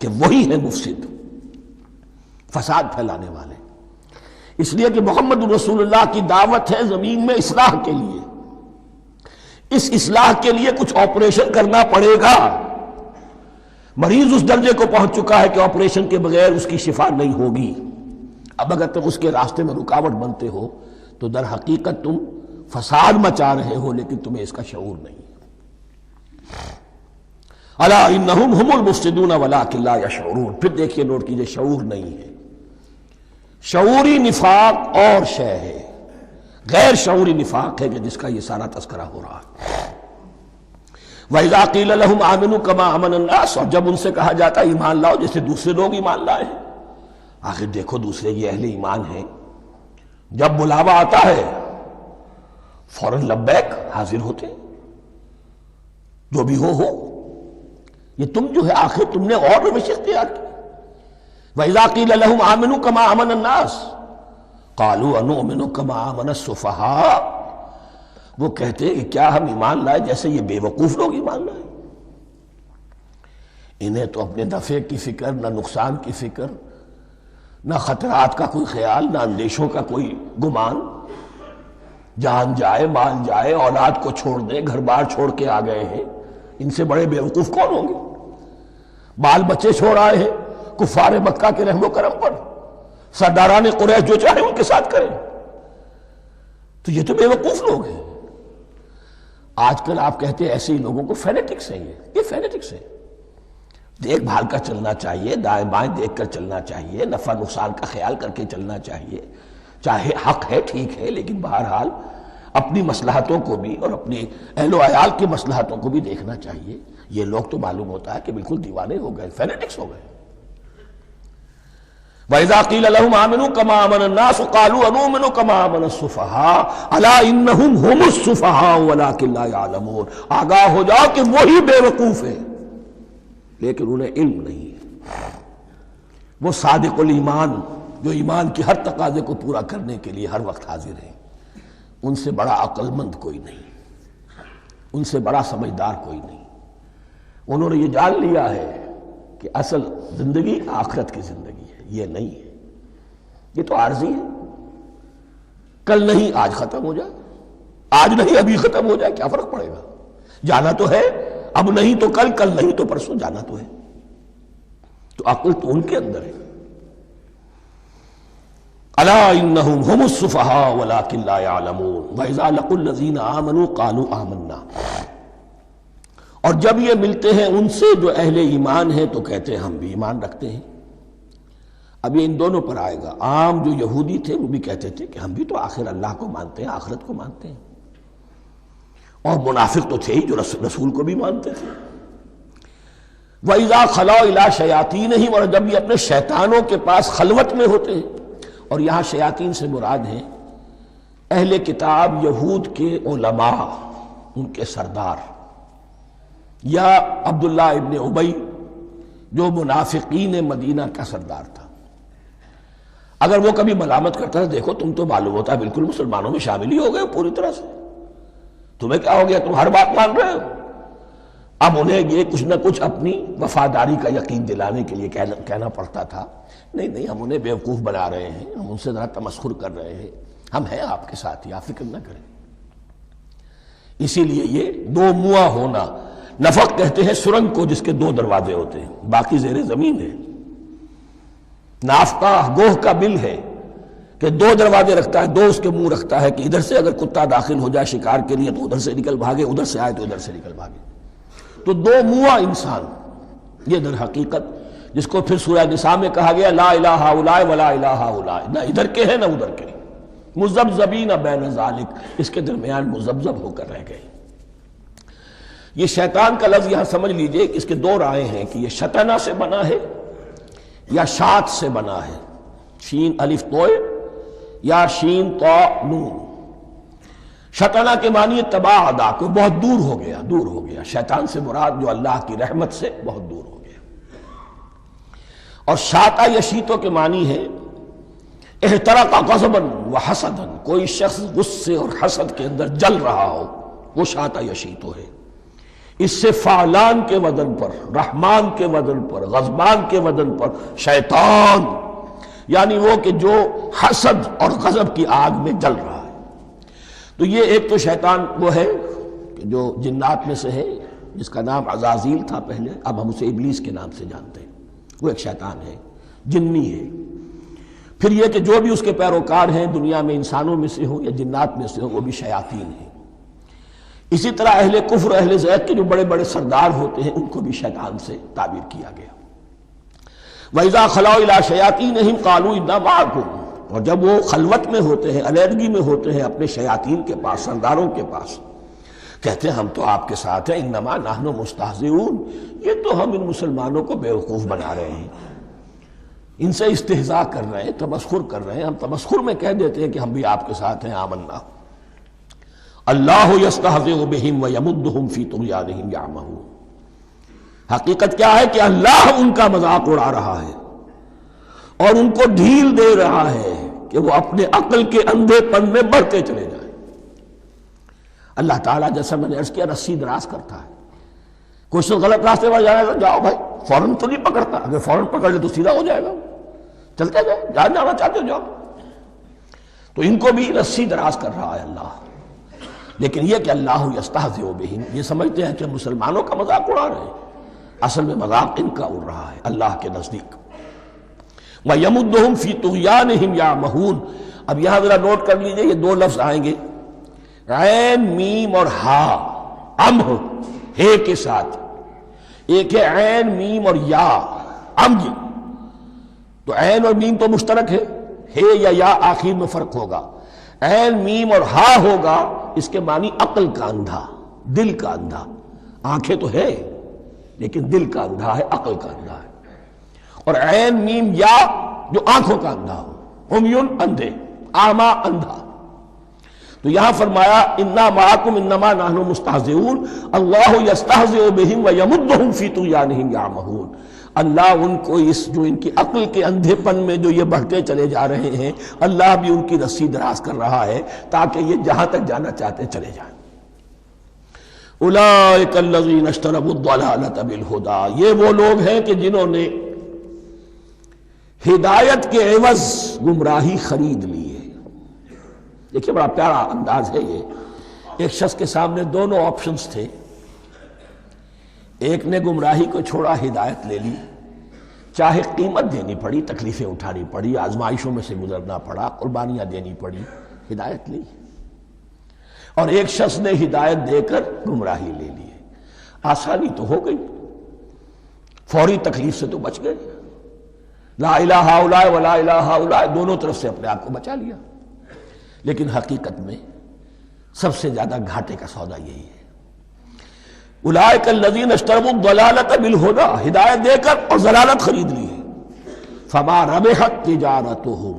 کہ وہی ہے مفسد، فساد پھیلانے والے، اس لیے کہ محمد رسول اللہ کی دعوت ہے زمین میں اصلاح کے لیے، اس اصلاح کے لیے کچھ آپریشن کرنا پڑے گا، مریض اس درجے کو پہنچ چکا ہے کہ آپریشن کے بغیر اس کی شفا نہیں ہوگی، اب اگر تم اس کے راستے میں رکاوٹ بنتے ہو تو در حقیقت تم فساد مچا رہے ہو، لیکن تمہیں اس کا شعور نہیں۔ الا انہم ہم المفسدون ولکن لا یشعرون، پھر دیکھیے نوٹ کیجئے، شعور نہیں ہے، شعوری نفاق اور شے ہے، غیر شعوری نفاق ہے کہ جس کا یہ سارا تذکرہ ہو رہا ہے۔ وَإِذَا قِيلَ لَهُمْ آمِنُوا كَمَا آمَنَ النَّاسُ، اور جب ان سے کہا جاتا ہے ایمان لاؤ جیسے دوسرے لوگ ایمان لائے ہیں، آخر دیکھو دوسرے یہ اہل ایمان ہیں، جب بلاوا آتا ہے فوراً لبیک حاضر ہوتے، جو بھی ہو، یہ تم جو ہے آخر تم نے اور روش اختیار کی۔ وَإِذَا قِيلَ لَهُمْ آمِنُوا كَمَا آمَنَ النَّاسُ قَالُوا أَنُؤْمِنُ كَمَا آمَنَ السُّفَهَاءُ، وہ کہتے ہیں کہ کیا ہم ایمان لائے جیسے یہ بے وقوف لوگ ایمان لائے، انہیں تو اپنے نفع کی فکر، نہ نقصان کی فکر، نہ خطرات کا کوئی خیال، نہ اندیشوں کا کوئی گمان، جان جائے مال جائے، اولاد کو چھوڑ دیں، گھر بار چھوڑ کے آ گئے ہیں، ان سے بڑے بے وقوف کون ہوں گے؟ بال بچے چھوڑ آئے ہیں کفار مکہ کے رحم و کرم پر، سرداران قریش جو چاہے ان کے ساتھ کریں، تو یہ تو بے وقوف لوگ ہیں۔ آج کل آپ کہتے ہیں ایسے ہی لوگوں کو فینیٹکس ہیں، یہ فینیٹکس ہیں، دیکھ بھال کر چلنا چاہیے، دائیں بائیں دیکھ کر چلنا چاہیے، نفع نقصان کا خیال کر کے چلنا چاہیے، چاہے حق ہے ٹھیک ہے، لیکن بہرحال اپنی مصلحتوں کو بھی اور اپنی اہل و عیال کی مصلحتوں کو بھی دیکھنا چاہیے۔ یہ لوگ تو معلوم ہوتا ہے کہ بالکل دیوانے ہو گئے، فینیٹکس ہو گئے۔ وَإِذَا قِيلَ لَهُمْ آمِنُوا كَمَا آمَنَ النَّاسُ قَالُوا أَنُؤْمِنُ كَمَا آمَنَ السُّفَهَاءُ أَلَا إِنَّهُمْ هُمُ السُّفَهَاءُ وَلَٰكِن لَا يَعْلَمُونَ، آگاہ ہو جاؤ کہ وہی بے وقوف ہے لیکن انہیں علم نہیں ہے۔ وہ صادق الایمان جو ایمان کی ہر تقاضے کو پورا کرنے کے لیے ہر وقت حاضر ہیں، ان سے بڑا عقل مند کوئی نہیں، ان سے بڑا سمجھدار کوئی نہیں، انہوں نے یہ جان لیا ہے کہ اصل زندگی آخرت کی زندگی ہے، یہ نہیں ہے، یہ تو عارضی ہے، کل نہیں آج ختم ہو جائے، آج نہیں ابھی ختم ہو جائے، کیا فرق پڑے گا؟ جانا تو ہے، اب نہیں تو کل، کل نہیں تو پرسوں، جانا تو ہے، تو عقل تو ان کے اندر ہے۔ الا انہم ہم السفہاء ولکن لا یعلمون وَإِذَا لَقُوا الَّذِينَ آمَنُوا قَالُوا آمَنَّا، اور جب یہ ملتے ہیں ان سے جو اہل ایمان ہیں تو کہتے ہیں ہم بھی ایمان رکھتے ہیں۔ اب یہ ان دونوں پر آئے گا۔ عام جو یہودی تھے وہ بھی کہتے تھے کہ ہم بھی تو آخر اللہ کو مانتے ہیں، آخرت کو مانتے ہیں، اور منافق تو تھے ہی جو رسول کو بھی مانتے تھے۔ وَإِذَا خَلَوْا إِلَىٰ شَيَاطِينِهِمْ، اور جب یہ اپنے شیطانوں کے پاس خلوت میں ہوتے ہیں، اور یہاں شیاطین سے مراد ہیں اہل کتاب یہود کے علماء، ان کے سردار، یا عبداللہ ابن ابی جو منافقین مدینہ کا سردار تھا۔ اگر وہ کبھی ملامت کرتا ہے دیکھو تم تو معلوم ہوتا ہے بالکل مسلمانوں میں شامل ہی ہو گئے پوری طرح سے، تمہیں کیا ہو گیا، تم ہر بات مان رہے ہو۔ اب انہیں یہ کچھ نہ کچھ اپنی وفاداری کا یقین دلانے کے لیے کہنا پڑتا تھا، نہیں ہم انہیں بیوقوف بنا رہے ہیں، ہم ان سے ذرا تمسخر کر رہے ہیں، ہم ہیں آپ کے ساتھ ہی، آپ فکر نہ کریں۔ اسی لیے یہ دو منہ ہونا، نفق کہتے ہیں سرنگ کو جس کے دو دروازے ہوتے ہیں، باقی زیر زمین ہے۔ نافقہ گوہ کا بل ہے کہ دو دروازے رکھتا ہے، دو اس کے منہ رکھتا ہے کہ ادھر سے اگر کتا داخل ہو جائے شکار کے لیے تو ادھر سے نکل بھاگے، ادھر سے آئے تو ادھر سے نکل بھاگے۔ تو دو منہ انسان، یہ در حقیقت جس کو پھر سورہ نساء میں کہا گیا لا الہ الا ولا الہ الا، نہ ادھر کے ہیں نہ ادھر کے، مذبذبین بین ذالک، اس کے درمیان مذبذب ہو کر رہ گئے۔ یہ شیطان کا لفظ یہاں سمجھ لیجئے کہ اس کے دو رائے ہیں کہ یہ شطنہ سے بنا ہے یا شات سے بنا ہے، شین الف توئے یا شین تو نون۔ شطنہ کے معنی تباعدا، کو بہت دور ہو گیا، دور ہو گیا۔ شیطان سے مراد جو اللہ کی رحمت سے بہت دور ہو گیا۔ اور شاتا یشیتو کے معنی ہے احترق غضبا وحسدا، کوئی شخص غصے اور حسد کے اندر جل رہا ہو، وہ شاتا یشیتو ہے۔ اس سے فعلان کے وزن پر، رحمان کے وزن پر، غضبان کے وزن پر شیطان، یعنی وہ کہ جو حسد اور غضب کی آگ میں جل رہا ہے۔ تو یہ ایک تو شیطان وہ ہے کہ جو جنات میں سے ہے، جس کا نام عزازیل تھا پہلے، اب ہم اسے ابلیس کے نام سے جانتے ہیں، وہ ایک شیطان ہے، جنی ہے۔ پھر یہ کہ جو بھی اس کے پیروکار ہیں دنیا میں انسانوں میں سے ہوں یا جنات میں سے ہوں، وہ بھی شیاطین ہیں۔ اسی طرح اہل کفر، اہل زیغ کے جو بڑے بڑے سردار ہوتے ہیں ان کو بھی شیطان سے تعبیر کیا گیا۔ وَإِذَا خَلَوْا إِلَىٰ شَيَاطِينِهِمْ قَالُوا إِنَّا مَعَكُمْ، اور جب وہ خلوت میں ہوتے ہیں، علیحدگی میں ہوتے ہیں اپنے شیاطین کے پاس، سرداروں کے پاس، کہتے ہیں ہم تو آپ کے ساتھ ہیں، انما نحن مستہزئون، یہ تو ہم ان مسلمانوں کو بیوقوف بنا رہے ہیں، ان سے استہزاء کر رہے ہیں، تمسخر کر رہے ہیں۔ ہم تمسخر میں کہہ دیتے ہیں کہ ہم بھی آپ کے ساتھ ہیں، آمنا۔ اللہ یستہزئ بہم ویمدہم فی طغیانہم یعمہون، حقیقت کیا ہے کہ اللہ ان کا مذاق اڑا رہا ہے اور ان کو ڈھیل دے رہا ہے کہ وہ اپنے عقل کے اندھے پن میں بڑھتے چلے جائیں۔ اللہ تعالیٰ جیسا میں نے عرض کیا رسی دراز کرتا ہے، کوئی شخص غلط راستے پر جائے گا جاؤ بھائی، فوراً تو نہیں پکڑتا، اگر فوراً پکڑ لے تو سیدھا ہو جائے گا، چلتے جائے، جہاں جانا چاہتے ہو جاؤ۔ تو ان کو بھی رسی دراز کر رہا ہے اللہ، لیکن یہ کہ اللہ یستہزئ بہم، یہ سمجھتے ہیں کہ مسلمانوں کا مذاق اڑا رہے ہیں، اصل میں مذاق ان کا اڑ رہا ہے اللہ کے نزدیک۔ وَيَمُدُّهُمْ فِي طُغْيَانِهِمْ يَعْمَهُونَ، اب یہاں ذرا نوٹ کر لیجئے، یہ دو لفظ آئیں گے، عین میم اور ہا، امہ ہے کے ساتھ، ایک ہے عین میم اور یا، امج، تو عین اور میم تو مشترک ہے یا آخر میں فرق ہوگا، عین میم اور ہا ہوگا، اس کے معنی عقل کا اندھا، دل کا اندھا، آنکھیں تو ہے لیکن دل کا اندھا ہے، عقل کا اندھا ہے۔ اور عین میم یا جو آنکھوں کا اندھا ہو، عمیٌ اندھے، اعمیٰ اندھا۔ تو یہاں فرمایا انا معکم انما نحن مستہزئون، اللہ یستہزئ بہم ویمدہم فی طغیانہم یعمہون، اللہ ان کو اس جو ان کی عقل کے اندھے پن میں جو یہ بڑھتے چلے جا رہے ہیں، اللہ بھی ان کی رسی دراز کر رہا ہے تاکہ یہ جہاں تک جانا چاہتے چلے جائیں۔ اولئک الذین اشتروا الضلالۃ بالہدی، یہ وہ لوگ ہیں کہ جنہوں نے ہدایت کے عوض گمراہی خرید لی ہے۔ دیکھیے بڑا پیارا انداز ہے یہ، ایک شخص کے سامنے دونوں آپشنز تھے، ایک نے گمراہی کو چھوڑا، ہدایت لے لی، چاہے قیمت دینی پڑی، تکلیفیں اٹھانی پڑی، آزمائشوں میں سے گزرنا پڑا، قربانیاں دینی پڑی، ہدایت لی، اور ایک شخص نے ہدایت دے کر گمراہی لے لی ہے۔ آسانی تو ہو گئی، فوری تکلیف سے تو بچ گئے، لا الہ الا ولا الہ الا دونوں طرف سے اپنے آپ کو بچا لیا۔ لیکن حقیقت میں سب سے زیادہ گھاٹے کا سودا یہی ہے، اولئک الذین اشتروا الضلالۃ بالہدی، ہدایت دے کر اور ضلالت خرید لی ہے، فما ربحت تجارتہم،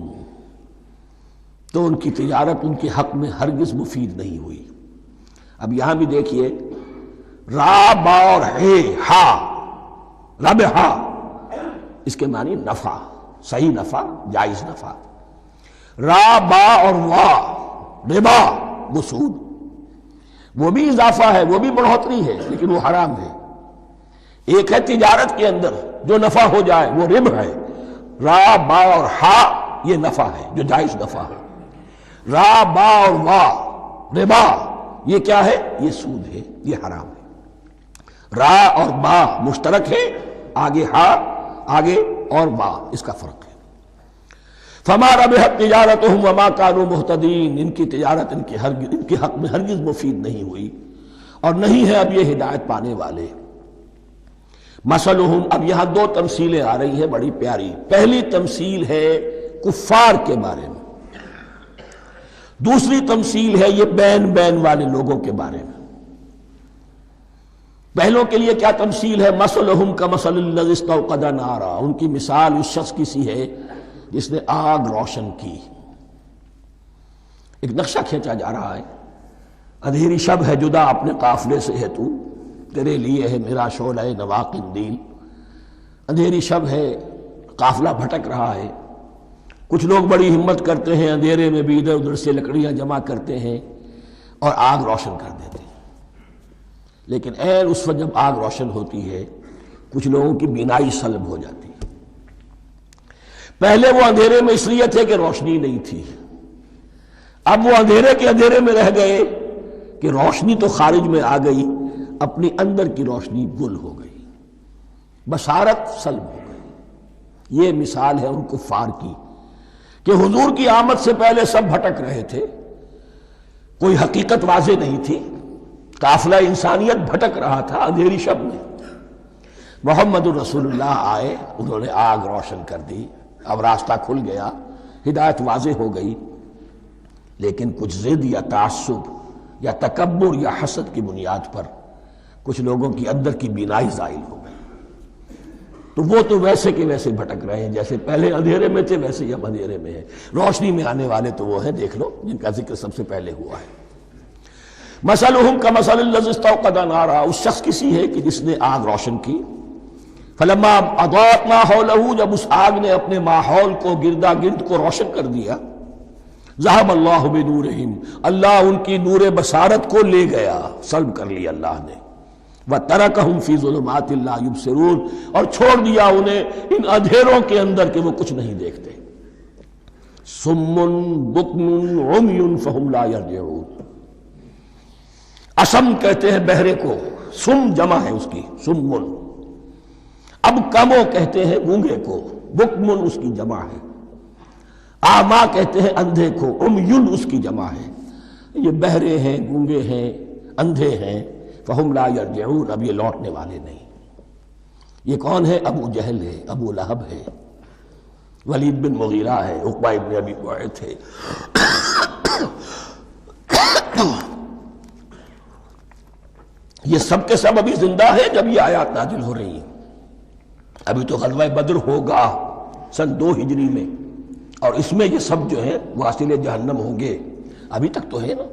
تو ان کی تجارت ان کے حق میں ہرگز مفید نہیں ہوئی۔ اب یہاں بھی دیکھیے را با اور ہے ہا، ربحا اس کے معنی نفع، صحیح نفع، جائز نفع۔ را با اور وا ربا وہ سود، وہ بھی اضافہ ہے، وہ بھی بڑھوتری ہے، لیکن وہ حرام ہے۔ ایک ہے تجارت کے اندر جو نفع ہو جائے وہ ربح ہے، را با اور ہا یہ نفع ہے جو جائز نفع ہے۔ را با اور وا ربا یہ کیا ہے؟ یہ سود ہے، یہ حرام ہے۔ را اور با مشترک ہے، آگے ہا آگے اور با اس کا فرق ہے۔ فما ربحت تجارتہم وما کانوا مہتدین، ان کی تجارت ان کے حق میں ہرگز مفید نہیں ہوئی اور نہیں ہے اب یہ ہدایت پانے والے۔ مثلہم، اب یہاں دو تمثیلیں آ رہی ہیں بڑی پیاری۔ پہلی تمثیل ہے کفار کے بارے میں، دوسری تمثیل ہے یہ بین والے لوگوں کے بارے میں۔ پہلوں کے لیے کیا تمثیل ہے؟ مثلہم کمثل الذی استوقد نارا، ان کی مثال اس شخص کی سی ہے جس نے آگ روشن کی۔ ایک نقشہ کھینچا جا رہا ہے، اندھیری شب ہے جدا اپنے قافلے سے ہے تو، تیرے لیے ہے میرا شعلہ نوا قندیل۔ اندھیری شب ہے، قافلہ بھٹک رہا ہے، کچھ لوگ بڑی ہمت کرتے ہیں، اندھیرے میں بھی ادھر ادھر سے لکڑیاں جمع کرتے ہیں اور آگ روشن کر دیتے ہیں۔ لیکن عین اس وقت جب آگ روشن ہوتی ہے کچھ لوگوں کی بینائی سلب ہو جاتی ہے۔ پہلے وہ اندھیرے میں اس لیے تھے کہ روشنی نہیں تھی، اب وہ اندھیرے کے اندھیرے میں رہ گئے کہ روشنی تو خارج میں آ گئی، اپنی اندر کی روشنی گل ہو گئی، بصارت سلب ہو گئی۔ یہ مثال ہے ان کفار کی کہ حضور کی آمد سے پہلے سب بھٹک رہے تھے، کوئی حقیقت واضح نہیں تھی، قافلہ انسانیت بھٹک رہا تھا اندھیری شب میں۔ محمد الرسول اللہ آئے، انہوں نے آگ روشن کر دی، اب راستہ کھل گیا، ہدایت واضح ہو گئی۔ لیکن کچھ ضد یا تعصب یا تکبر یا حسد کی بنیاد پر کچھ لوگوں کی اندر کی بینائی زائل ہو گئی، تو وہ تو ویسے کے ویسے بھٹک رہے ہیں، جیسے پہلے اندھیرے میں تھے ویسے ہی اب اندھیرے میں ہیں۔ روشنی میں آنے والے تو وہ ہیں، دیکھ لو جن کا ذکر سب سے پہلے ہوا ہے۔ مثلہم کمثل الذی استوقد نارا، اس شخص کی سی ہے کہ جس نے آگ روشن کی۔ فلما اضاءت ما حولہ، جب اس آگ نے اپنے ماحول کو گردا گرد کو روشن کر دیا، ذہب اللہ بنورہم، اللہ ان کی نور بصارت کو لے گیا، سلب کر لیا اللہ نے۔ وترکہم فی ظلمات لا یبصرون، اور چھوڑ دیا انہیں ان اندھیروں کے اندر کہ وہ کچھ نہیں دیکھتے۔ صم بکم عمی فہم لا یرجعون، اسم کہتے ہیں بہرے کو، سم جمع ہے اس کی، سمن۔ اب کمو کہتے ہیں گونگے کو، بکمن اس کی جمع ہے۔ آما کہتے ہیں اندھے کو، عمیٌ اس کی جمع ہے۔ یہ بہرے ہیں، گونگے ہیں، اندھے ہیں، فہم لا یرجعون، اب یہ لوٹنے والے نہیں۔ یہ کون ہے؟ ابو جہل ہے، ابو لہب ہے، ولید بن مغیرہ ہے، عقبہ ابن ابی معیط ہے۔ یہ سب کے سب ابھی زندہ ہے جب یہ آیات نازل ہو رہی ہیں۔ ابھی تو غزوہ بدر ہوگا سن 2 ہجری میں، اور اس میں یہ سب جو ہیں واصل جہنم ہوں گے، ابھی تک تو ہے نا۔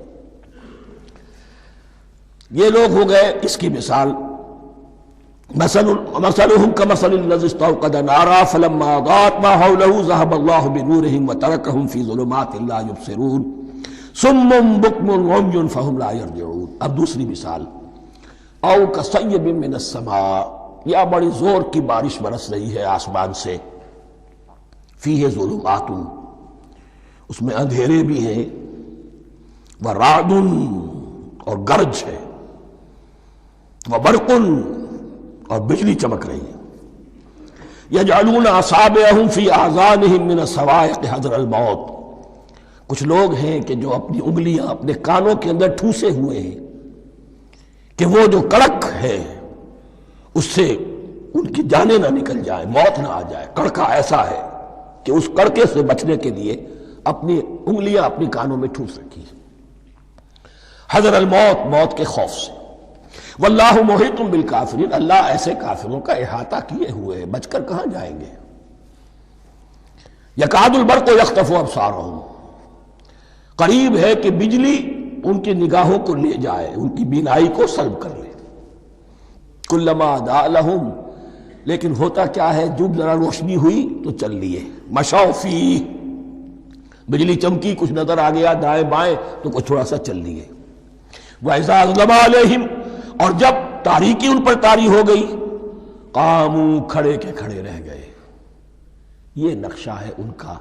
یہ لوگ ہو گئے اس کی مثال۔ مثلہم کمثل الذی استوقد نارا فلما اضاءت ما حولہ ذہب اللہ بنورہم وترکہم فی ظلمات لا یبصرون صم بکم عمی فہم لا یرجعون۔ اب دوسری مثال، او کصیب من السماء، یا بڑی زور کی بارش برس رہی ہے آسمان سے، فیہ ظلمات، اس میں اندھیرے بھی ہیں، ورعد اور گرج ہے، وبرق اور بجلی چمک رہی ہے، یجعلون اصابعہم فی اذانہم من الصواعق حذر الموت، کچھ لوگ ہیں کہ جو اپنی انگلیاں اپنے کانوں کے اندر ٹھوسے ہوئے ہیں کہ وہ جو کڑک ہے اس سے ان کی جانیں نہ نکل جائیں، موت نہ آ جائے۔ کڑکا ایسا ہے کہ اس کڑکے سے بچنے کے لیے اپنی انگلیاں اپنی کانوں میں ٹھوس رکھی، حذر الموت، موت کے خوف سے۔ واللہ محیط بالکافرین، اللہ ایسے کافروں کا احاطہ کیے ہوئے ہے، بچ کر کہاں جائیں گے۔ یکاد البرق یخطف ابصارہم، قریب ہے کہ بجلی ان کی نگاہوں کو لے جائے، ان کی بینائی کو سلب کر لے۔ کلما اضاء لہم، لیکن ہوتا کیا ہے، جب ذرا روشنی ہوئی تو چل لیے۔ مشوا فیہ، بجلی چمکی، کچھ نظر آ گیا دائیں بائیں تو کچھ تھوڑا سا چل لیے۔ وَإِذَا أَظْلَمَ عَلَيْهِمْ، اور جب تاریکی ان پر طاری ہو گئی، قاموا، کھڑے کے کھڑے رہ گئے۔ یہ نقشہ ہے ان کا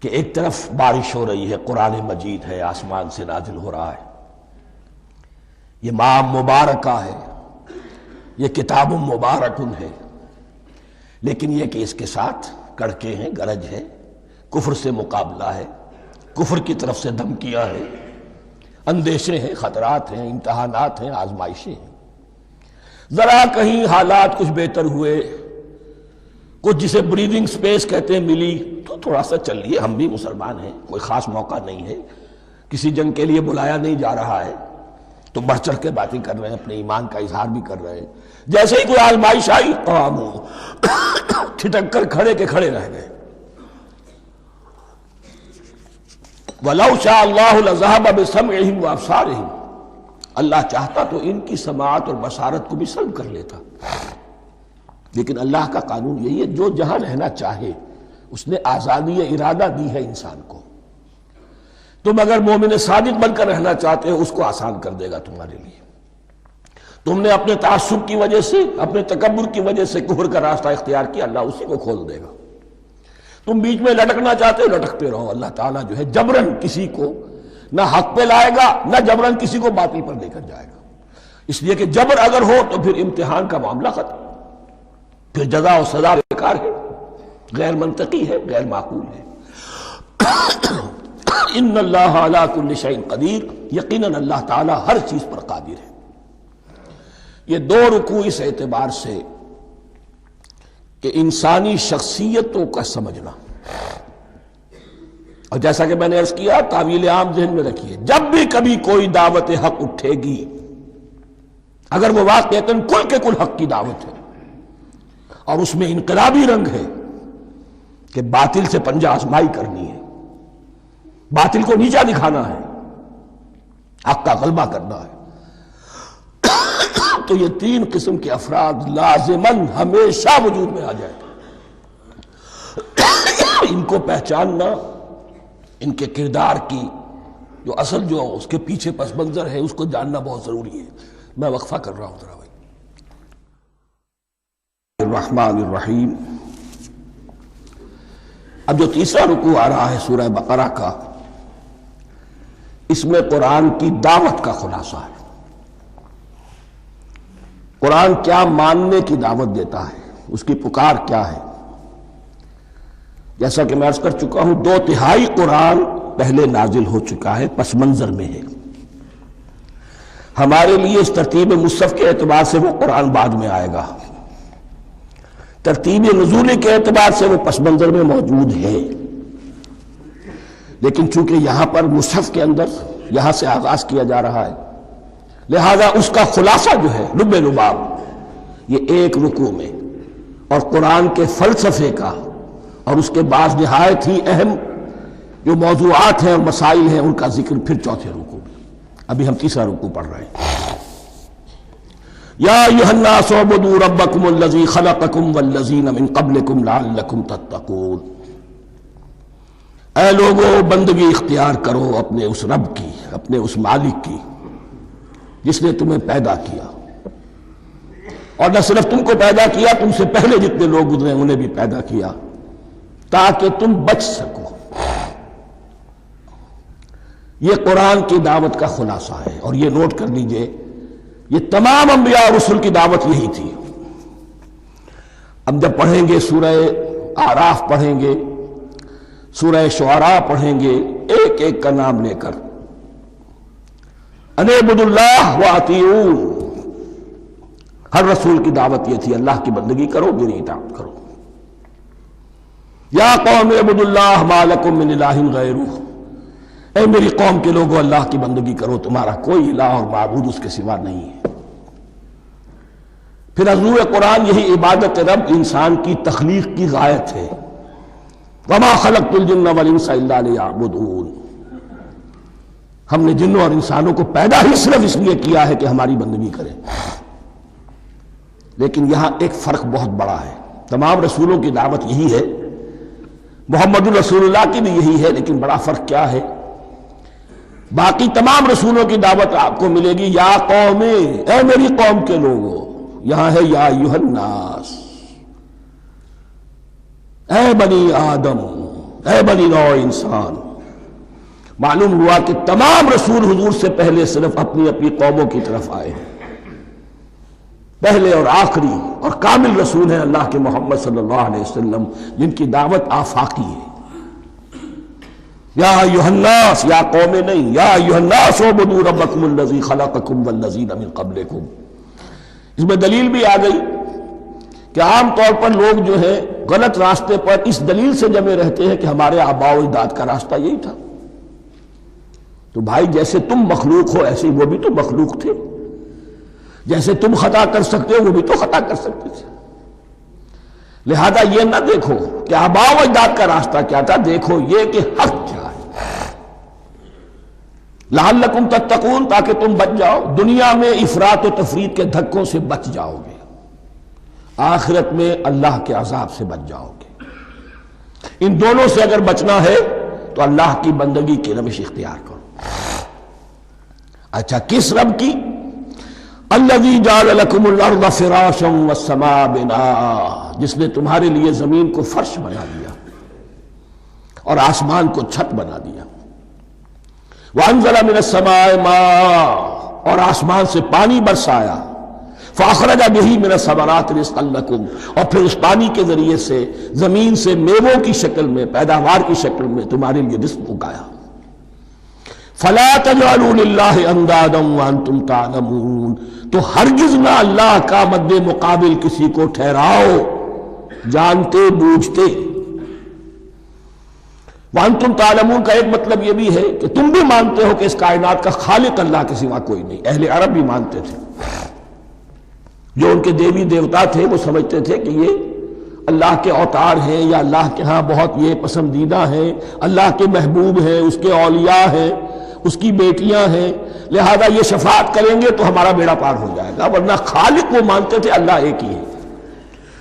کہ ایک طرف بارش ہو رہی ہے، قرآن مجید ہے، آسمان سے نازل ہو رہا ہے، یہ ماہ مبارکہ ہے، یہ کتاب مبارکن ہے، لیکن یہ کہ اس کے ساتھ کڑکے ہیں، گرج ہے، کفر سے مقابلہ ہے، کفر کی طرف سے دھمکیاں ہیں، اندیشے ہیں، خطرات ہیں، امتحانات ہیں، آزمائشیں ہیں۔ ذرا کہیں حالات کچھ بہتر ہوئے، کچھ جسے بریدنگ سپیس کہتے ہیں ملی، تو تھوڑا سا چل لیے، ہم بھی مسلمان ہیں، کوئی خاص موقع نہیں ہے، کسی جنگ کے لیے بلایا نہیں جا رہا ہے، تو بڑھ چڑھ کے باتیں کر رہے ہیں، اپنے ایمان کا اظہار بھی کر رہے ہیں۔ جیسے ہی کوئی آزمائش آئی، قاموا، ٹھٹک کر کھڑے کے کھڑے رہ گئے۔ وَلَوْ شَاءَ اللَّهُ لَذَهَبَ بِسَمْعِهِمْ وَأَبْصَارِهِمْ، اللہ چاہتا تو ان کی سماعت اور بصارت کو بھی سلب کر لیتا، لیکن اللہ کا قانون یہی ہے، جو جہاں رہنا چاہے اس نے آزادی ارادہ دی ہے انسان کو۔ تم اگر مومن صادق بن کر رہنا چاہتے ہو، اس کو آسان کر دے گا تمہارے لیے۔ تم نے اپنے تعصب کی وجہ سے، اپنے تکبر کی وجہ سے کفر کا راستہ اختیار کیا، اللہ اسی کو کھول دے گا۔ تم بیچ میں لٹکنا چاہتے ہو، لٹکتے رہو، اللہ تعالیٰ جو ہے جبرن کسی کو نہ حق پہ لائے گا، نہ جبرن کسی کو باطل پر لے کر جائے گا۔ اس لیے کہ جبر اگر ہو تو پھر امتحان کا معاملہ ختم، پھر جزا و سزا بیکار ہے، غیر منطقی ہے، غیر معقول ہے۔ ان اللہ علی کل شیء قدیر، یقیناً اللہ تعالیٰ ہر چیز پر قادر ہے۔ یہ دو رکوع اس اعتبار سے کہ انسانی شخصیتوں کا سمجھنا، اور جیسا کہ میں نے عرض کیا، تعویل عام ذہن میں رکھیے، جب بھی کبھی کوئی دعوت حق اٹھے گی، اگر وہ واقعتاً کل کے کل حق کی دعوت ہے اور اس میں انقلابی رنگ ہے کہ باطل سے پنجہ آزمائی کرنی ہے، باطل کو نیچا دکھانا ہے، حق کا غلبہ کرنا ہے، تو یہ تین قسم کے افراد لازماً ہمیشہ وجود میں آ جائیں گے۔ ان کو پہچاننا، ان کے کردار کی جو اصل جو اس کے پیچھے پس منظر ہے، اس کو جاننا بہت ضروری ہے۔ میں وقفہ کر رہا ہوں ذرا بھائی۔ الرحمن الرحیم، اب جو تیسرا رکوع آ رہا ہے سورہ بقرہ کا، اس میں قرآن کی دعوت کا خلاصہ ہے۔ قرآن کیا ماننے کی دعوت دیتا ہے، اس کی پکار کیا ہے۔ جیسا کہ میں عرض کر چکا ہوں، 2/3 قرآن پہلے نازل ہو چکا ہے، پس منظر میں ہے۔ ہمارے لیے اس ترتیب مصحف کے اعتبار سے وہ قرآن بعد میں آئے گا، ترتیب نزول کے اعتبار سے وہ پس منظر میں موجود ہے، لیکن چونکہ یہاں پر مصحف کے اندر یہاں سے آغاز کیا جا رہا ہے، لہذا اس کا خلاصہ جو ہے لب لباب، یہ ایک رکوع میں، اور قرآن کے فلسفے کا اور اس کے بعض نہایت ہی اہم جو موضوعات ہیں اور مسائل ہیں، ان کا ذکر پھر چوتھے رکوع میں۔ ابھی ہم تیسرا رکوع پڑھ رہے ہیں۔ یا ایھا الناس اعبدوا ربکم الذی خلقکم والذین من قبلکم لعلکم تتقون، اے لوگو بندگی اختیار کرو اپنے اس رب کی، اپنے اس مالک کی جس نے تمہیں پیدا کیا، اور نہ صرف تم کو پیدا کیا، تم سے پہلے جتنے لوگ گزرے انہیں بھی پیدا کیا، تاکہ تم بچ سکو۔ یہ قرآن کی دعوت کا خلاصہ ہے، اور یہ نوٹ کر لیجئے، یہ تمام انبیاء اور رسل کی دعوت یہی تھی۔ اب جب پڑھیں گے سورہ اعراف، پڑھیں گے سورہ شعراء، پڑھیں گے ایک ایک کا نام لے کر، ان اعبدوا اللہ واطیعون، ہر رسول کی دعوت یہ تھی اللہ کی بندگی کرو، میری اطاعت کرو۔ یا قوم اعبدوا اللہ ما لکم من الہ غیرہ، اے میری قوم کے لوگوں اللہ کی بندگی کرو، تمہارا کوئی الہ اور معبود اس کے سوا نہیں ہے۔ پھر حضور قرآن یہی عبادت رب انسان کی تخلیق کی غایت ہے، وما خلقت الجن والانس الا لیعبدون، ہم نے جنوں اور انسانوں کو پیدا ہی صرف اس لیے کیا ہے کہ ہماری بندگی کریں۔ لیکن یہاں ایک فرق بہت بڑا ہے، تمام رسولوں کی دعوت یہی ہے، محمد الرسول اللہ کی بھی یہی ہے، لیکن بڑا فرق کیا ہے؟ باقی تمام رسولوں کی دعوت آپ کو ملے گی یا قوم، اے میری قوم کے لوگوں، یہاں ہے یا ایھا الناس، اے بنی آدم، اے بنی نوع انسان۔ معلوم ہوا کہ تمام رسول حضور سے پہلے صرف اپنی اپنی قوموں کی طرف آئے ہیں، پہلے اور آخری اور کامل رسول ہیں اللہ کے محمد صلی اللہ علیہ وسلم، جن کی دعوت آفاقی ہے۔ یا ایھا الناس، یا قوم نہیں، یا ایھا الناس اعبدوا ربکم الذی خلقکم والذین من قبلکم۔ اس میں دلیل بھی آ گئی کہ عام طور پر لوگ جو ہے غلط راستے پر اس دلیل سے جمے رہتے ہیں کہ ہمارے آباء و اجداد کا راستہ یہی تھا۔ تو بھائی جیسے تم مخلوق ہو ایسے وہ بھی تو مخلوق تھے، جیسے تم خطا کر سکتے ہو وہ بھی تو خطا کر سکتے تھے۔ لہذا یہ نہ دیکھو کہ آباء و اجداد کا راستہ کیا تھا، دیکھو یہ کہ حق کیا ہے، لعلکم تتقون، تاکہ تم بچ جاؤ، دنیا میں افراط و تفریط کے دھکوں سے بچ جاؤ گے، آخرت میں اللہ کے عذاب سے بچ جاؤ گے۔ ان دونوں سے اگر بچنا ہے تو اللہ کی بندگی کی روش اختیار کرو۔ اچھا کس رب کی؟ الذی جعل لکم الارض فراشا والسماء بناء، جس نے تمہارے لیے زمین کو فرش بنا دیا اور آسمان کو چھت بنا دیا۔ وانزل من السماء ماء، اور آسمان سے پانی برسایا۔ فاخرج بہ من الثمرات رزقا لکم، اور پھر اس پانی کے ذریعے سے زمین سے میووں کی شکل میں، پیداوار کی شکل میں تمہارے لیے رزق اگایا۔ فلا تجعلوا للہ اندادا وانتم تعلمون، تو ہرگز نہ اللہ کا مد مقابل کسی کو ٹھہراؤ جانتے بوجھتے۔ وانتم تعلمون کا ایک مطلب یہ بھی ہے کہ تم بھی مانتے ہو کہ اس کائنات کا خالق اللہ کے سوا کوئی نہیں۔ اہل عرب بھی مانتے تھے، جو ان کے دیوی دیوتا تھے وہ سمجھتے تھے کہ یہ اللہ کے اوتار ہیں یا اللہ کے ہاں بہت یہ پسندیدہ ہیں، اللہ کے محبوب ہیں، اس کے اولیاء ہیں، اس کی بیٹیاں ہیں، لہذا یہ شفاعت کریں گے تو ہمارا بیڑا پار ہو جائے گا، ورنہ خالق وہ مانتے تھے اللہ ایک ہی ہے۔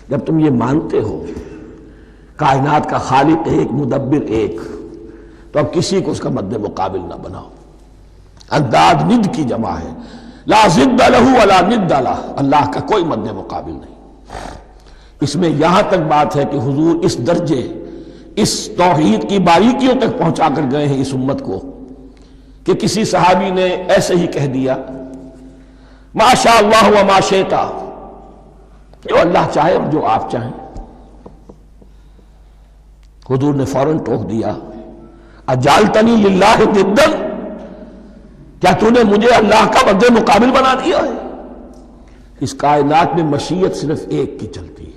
جب تم یہ مانتے ہو کائنات کا خالق ایک، مدبر ایک، تو اب کسی کو اس کا مد مقابل نہ بناؤ۔ انداد ند کی جمع ہے، لا ضد لہ ولا ند لہ، اللہ کا کوئی مد مقابل نہیں۔ اس میں یہاں تک بات ہے کہ حضور اس درجے، اس توحید کی باریکیوں تک پہنچا کر گئے ہیں اس امت کو کہ کسی صحابی نے ایسے ہی کہہ دیا ما شاء اللہ و ما شئت، جو اللہ چاہے اور جو آپ چاہیں۔ حضور نے فوراً ٹوک دیا اجعلتنی للہ ندا، کیا تو نے مجھے اللہ کا مد مقابل بنا دیا ہے؟ اس کائنات میں مشیت صرف ایک کی چلتی ہے،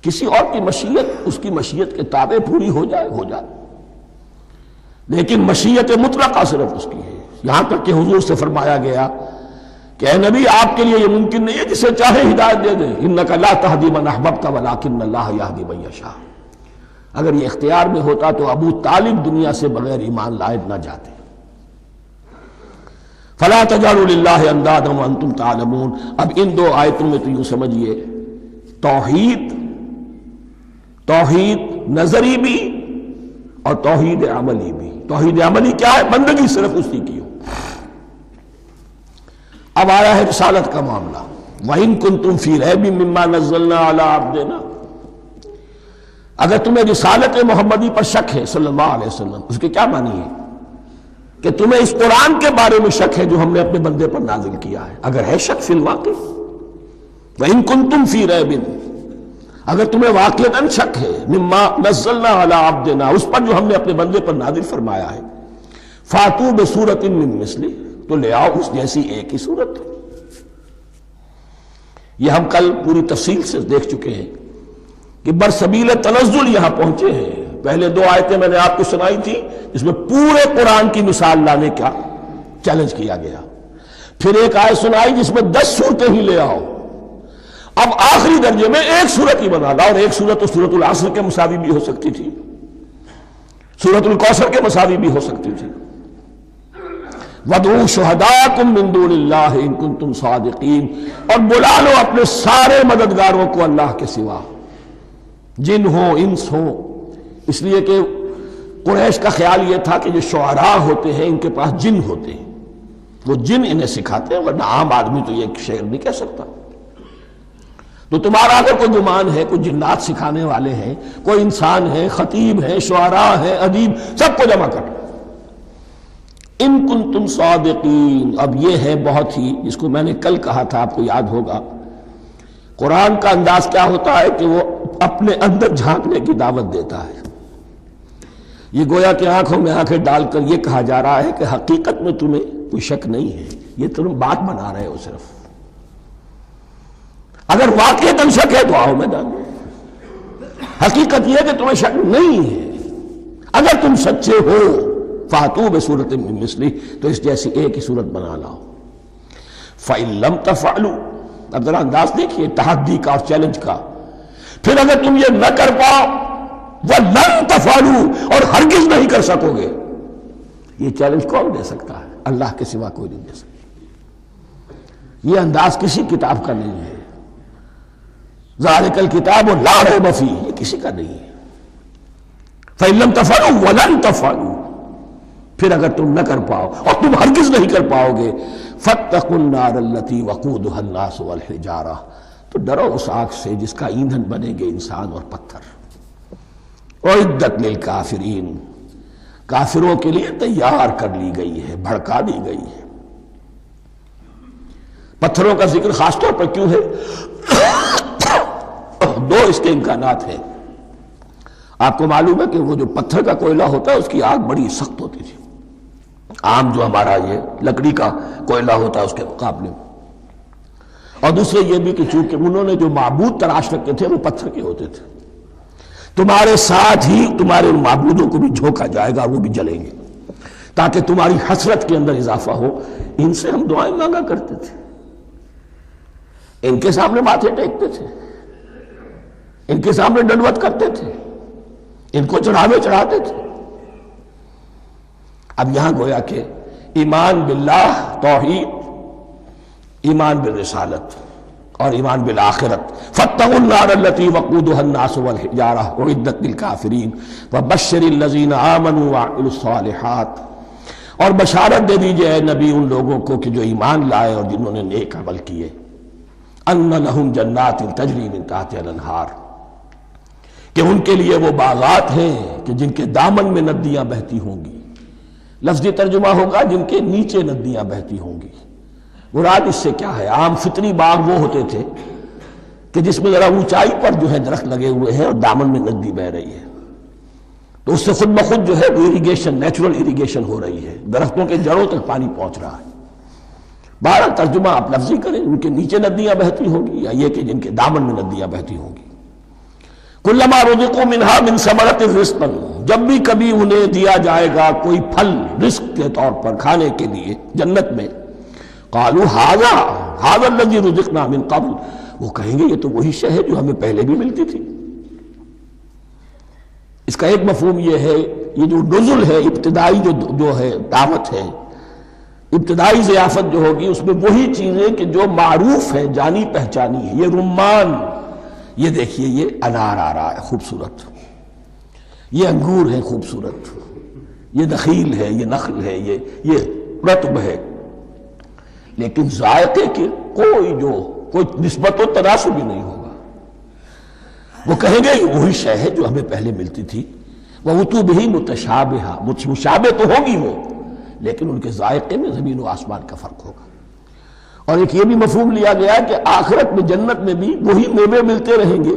کسی اور کی مشیت اس کی مشیت کے تابع پوری ہو جائے ہو جائے، لیکن مشیت مطلقہ صرف اس کی ہے۔ یہاں تک کہ حضور سے فرمایا گیا کہ اے نبی آپ کے لیے یہ ممکن نہیں ہے جسے چاہے ہدایت دے دیں، انک لا تہدی من احببت ولکن اللہ یہدی من یشاء۔ اگر یہ اختیار میں ہوتا تو ابو طالب دنیا سے بغیر ایمان لائے نہ جاتے۔ فلا تجعلوا للہ اندادا وانتم تعلمون۔ اب ان دو آیتوں میں تو یوں سمجھیے توحید نظری بھی اور توحید عملی بھی۔ توحید عملی کیا ہے؟ بندگی صرف اسی کی ہو۔ اب آیا ہے رسالت کا معاملہ، وَإِن كُنتُمْ فِي رَيْبٍ مِّمَّا نَزَّلْنَا عَلَىٰ عَبْدِنَا، اگر تمہیں رسالت محمدی پر شک ہے صلی اللہ علیہ وسلم، اس کے کیا معنی ہے؟ کہ تمہیں اس قرآن کے بارے میں شک ہے جو ہم نے اپنے بندے پر نازل کیا ہے۔ اگر ہے شک فی الواقع، وَإِن كُنتُمْ فِي رَيْبٍ، اگر تمہیں واقعتاً شک ہے مما نزلنا علی عبدنا، اس پر جو ہم نے اپنے بندے پر نازل فرمایا ہے، فاتوا بسورۃ من مثلہ، تو لے آؤ اس جیسی ایک ہی صورت۔ یہ ہم کل پوری تفصیل سے دیکھ چکے ہیں کہ برسبیل تنزل یہاں پہنچے ہیں۔ پہلے 2 آیتیں میں نے آپ کو سنائی تھی جس میں پورے قرآن کی مثال لانے کا چیلنج کیا گیا، پھر ایک آیت سنائی جس میں 10 صورتیں ہی لے آؤ، اب آخری درجے میں ایک صورت ہی بنا لا، اور ایک صورت تو سورۃ العصر کے مساوی بھی ہو سکتی تھی، سورۃ الکوثر کے مساوی بھی ہو سکتی تھی۔ وَادْعُوا شُهَدَاءَكُم مِّن دُونِ اللَّهِ إِن كُنتُمْ صَادِقِينَ، اور بلا لو اپنے سارے مددگاروں کو اللہ کے سوا، جن ہو انس ہو، اس لیے کہ قریش کا خیال یہ تھا کہ جو شعراء ہوتے ہیں ان کے پاس جن ہوتے ہیں، وہ جن انہیں سکھاتے ہیں، ورنہ عام آدمی تو یہ شعر نہیں کہہ سکتا۔ تو تمہارا اگر کوئی گمان ہے کوئی جنات سکھانے والے ہیں، کوئی انسان ہے، خطیب ہے، شعراء ہے، ادیب، سب کو جمع کر، ان کنتم صادقین۔ اب یہ ہے بہت ہی، جس کو میں نے کل کہا تھا، آپ کو یاد ہوگا، قرآن کا انداز کیا ہوتا ہے کہ وہ اپنے اندر جھانکنے کی دعوت دیتا ہے۔ یہ گویا کہ آنکھوں میں آنکھیں ڈال کر یہ کہا جا رہا ہے کہ حقیقت میں تمہیں کوئی شک نہیں ہے، یہ تم بات بنا رہے ہو صرف، اگر واقعتاً شک ہے تو آؤ میدان میں، حقیقت یہ ہے کہ تمہیں شک نہیں ہے، اگر تم سچے ہو فاتوا بسورۃ من مثلہ، تو اس جیسی ایک ہی صورت بنا لاؤ۔ فإن لم تفعلوا، اب ذرا انداز دیکھیے تحدی کا اور چیلنج کا، پھر اگر تم یہ نہ کر پاؤ وَلَن تَفْعَلُوا، اور ہرگز نہیں کر سکو گے، یہ چیلنج کون دے سکتا ہے؟ اللہ کے سوا کوئی نہیں دے سکتا۔ یہ انداز کسی کتاب کا نہیں ہے، ذَلِكَ الْكِتَابُ لَا رَيْبَ فِيهِ، یہ کسی کا نہیں ہے۔ فَإِن لَمْ تَفْعَلُوا وَلَن تَفْعَلُوا، پھر اگر تم نہ کر پاؤ اور تم ہرگز نہیں کر پاؤ گے، فَاتَّقُوا النَّارَ الَّتِي وَقُودُهَا النَّاسُ وَالْحِجَارَةُ، تو ڈرو اس آگ سے جس کا ایندھن بنیں گے انسان اور پتھر۔ اعدت للکافرین، کافروں کے لیے تیار کر لی گئی ہے، بھڑکا دی گئی ہے۔ پتھروں کا ذکر خاص طور پر کیوں ہے؟ 2 اس کے امکانات ہیں۔ آپ کو معلوم ہے کہ وہ جو پتھر کا کوئلہ ہوتا ہے اس کی آگ بڑی سخت ہوتی تھی، عام جو ہمارا یہ لکڑی کا کوئلہ ہوتا ہے اس کے مقابلے میں، اور دوسرے یہ بھی کہ چونکہ انہوں نے جو معبود تراش رکھے تھے وہ پتھر کے ہوتے تھے، تمہارے ساتھ ہی تمہارے معبودوں کو بھی جھونکا جائے گا اور وہ بھی جلیں گے، تاکہ تمہاری حسرت کے اندر اضافہ ہو۔ ان سے ہم دعائیں مانگا کرتے تھے، ان کے سامنے ماتھے ٹیکتے تھے، ان کے سامنے ڈنڈوت کرتے تھے، ان کو چڑھاوے چڑھاتے تھے۔ اب یہاں گویا کہ ایمان باللہ، توحید، ایمان بالرسالت اور ایمان بالآخرت، فاتقوا النار التي وقودها الناس والحجارة اعدت للكافرين وبشر الذين آمنوا وعملوا الصالحات، اور بشارت دے دیجئے اے نبی ان لوگوں کو کہ جو ایمان لائے اور جنہوں نے نیک عمل کیے، ان لهم جنات تجری من تحتها الانہار، کہ ان کے لیے وہ باغات ہیں کہ جن کے دامن میں ندیاں بہتی ہوں گی، لفظی ترجمہ ہوگا جن کے نیچے ندیاں بہتی ہوں گی۔ مراد اس سے کیا ہے؟ عام فطری باغ وہ ہوتے تھے کہ جس میں ذرا اونچائی پر جو ہے درخت لگے ہوئے ہیں اور دامن میں ندی بہ رہی ہے، تو اس سے خود بخود جو ہے وہ اریگیشن، نیچرل اریگیشن ہو رہی ہے، درختوں کے جڑوں تک پانی پہنچ رہا ہے۔ بہرحال ترجمہ آپ لفظی کریں، ان کے نیچے ندیاں بہتی ہوں گی یا یہ کہ جن کے دامن میں ندیاں بہتی ہوں گی۔ کلما رزقوا منها من ثمرۃ رزقا، جب بھی کبھی انہیں دیا جائے گا کوئی پھل رزق کے طور پر کھانے کے لیے جنت میں، قالوا هذا الذي رزقنا من قبل، وہ کہیں گے یہ تو وہی شے ہے جو ہمیں پہلے بھی ملتی تھی۔ اس کا ایک مفہوم یہ ہے، یہ جو نزل ہے، ابتدائی جو ہے دعوت ہے، ابتدائی ضیافت جو ہوگی اس میں وہی چیزیں کہ جو معروف ہے، جانی پہچانی ہے۔ یہ رمان، یہ دیکھیے یہ انار آ رہا ہے خوبصورت، یہ انگور ہے خوبصورت، یہ نخیل ہے، یہ نخل ہے، یہ رطب ہے، لیکن ذائقے کی کوئی نسبت و تناسب بھی نہیں ہوگا۔ وہ کہیں گے یہ وہی شے ہے جو ہمیں پہلے ملتی تھی، وَأُتُوا بِهِ مُتَشَابِهًا، مشابہ تو ہوگی وہ، لیکن ان کے ذائقے میں زمین و آسمان کا فرق ہوگا۔ اور ایک یہ بھی مفہوم لیا گیا کہ آخرت میں جنت میں بھی وہی میوے ملتے رہیں گے،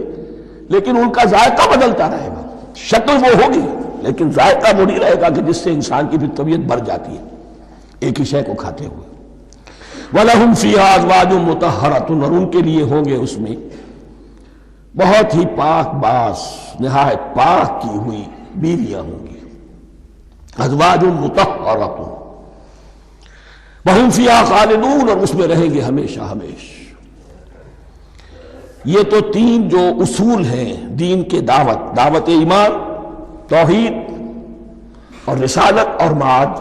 لیکن ان کا ذائقہ بدلتا رہے گا، شکل وہ ہوگی لیکن ذائقہ وہ نہیں رہے گا کہ جس سے انسان کی بھی طبیعت بڑھ جاتی ہے ایک ہی شے کو کھاتے ہوئے۔ وَلَهُمْ فِيهَا أَزْوَاجٌ مُطَهَّرَةٌ، اور ان کے لیے ہوں گے اس میں بہت ہی پاک باز، نہایت پاک کی ہوئی بیویاں ہوں گی. ازواج مطہرۃ وہم فیہا خالدون، اور اس میں رہیں گے ہمیشہ ہمیش. یہ تو تین جو اصول ہیں دین کے دعوت ایمان، توحید اور رسالت اور معاد،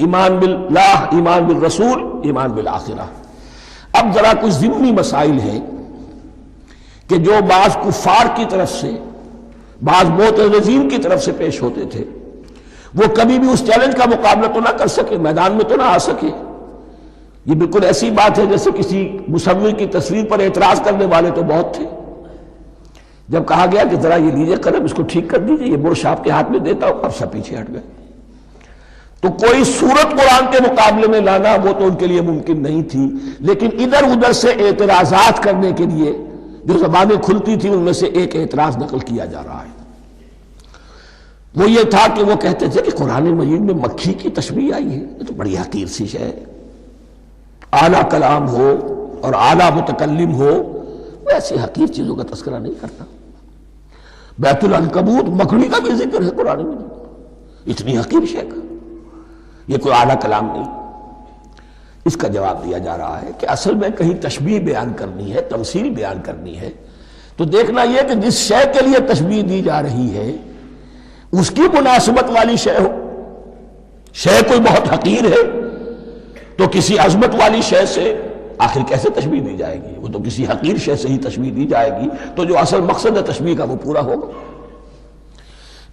ایمان باللہ، ایمان بالرسول، ایمان بالآخرہ. اب ذرا کچھ ضمنی مسائل ہیں کہ جو بعض کفار کی طرف سے، بعض معترضین کی طرف سے پیش ہوتے تھے، وہ کبھی بھی اس چیلنج کا مقابلہ تو نہ کر سکے، میدان میں تو نہ آ سکے. یہ بالکل ایسی بات ہے جیسے کسی مصور کی تصویر پر اعتراض کرنے والے تو بہت تھے. جب کہا گیا کہ ذرا یہ لیجیے قلم، اس کو ٹھیک کر دیجیے، یہ برش آپ کے ہاتھ میں دیتا ہوں، اب سب پیچھے ہٹ گئے. تو کوئی صورت قرآن کے مقابلے میں لانا وہ تو ان کے لیے ممکن نہیں تھی، لیکن ادھر ادھر سے اعتراضات کرنے کے لیے جو زبانیں کھلتی تھی ان میں سے ایک اعتراض نقل کیا جا رہا ہے. وہ یہ تھا کہ وہ کہتے تھے کہ قرآن مجید میں مکھی کی تشبیہ آئی ہے، یہ تو بڑی حقیر سی شے ہے. اعلیٰ کلام ہو اور اعلیٰ متکلم ہو وہ ایسی حقیر چیزوں کا تذکرہ نہیں کرتا. بیت العنکبوت مکڑی کا بھی ذکر ہے قرآن مجید، اتنی حقیر شے کا، یہ کوئی اعلیٰ کلام نہیں. اس کا جواب دیا جا رہا ہے کہ اصل میں کہیں تشبیہ بیان کرنی ہے، تمثیل بیان کرنی ہے، تو دیکھنا یہ کہ جس شے کے لیے تشبیہ دی جا رہی ہے اس کی مناسبت والی شے ہو. شے کوئی بہت حقیر ہے تو کسی عظمت والی شے سے آخر کیسے تشبیہ دی جائے گی؟ وہ تو کسی حقیر شے سے ہی تشبیہ دی جائے گی تو جو اصل مقصد ہے تشبیہ کا وہ پورا ہوگا.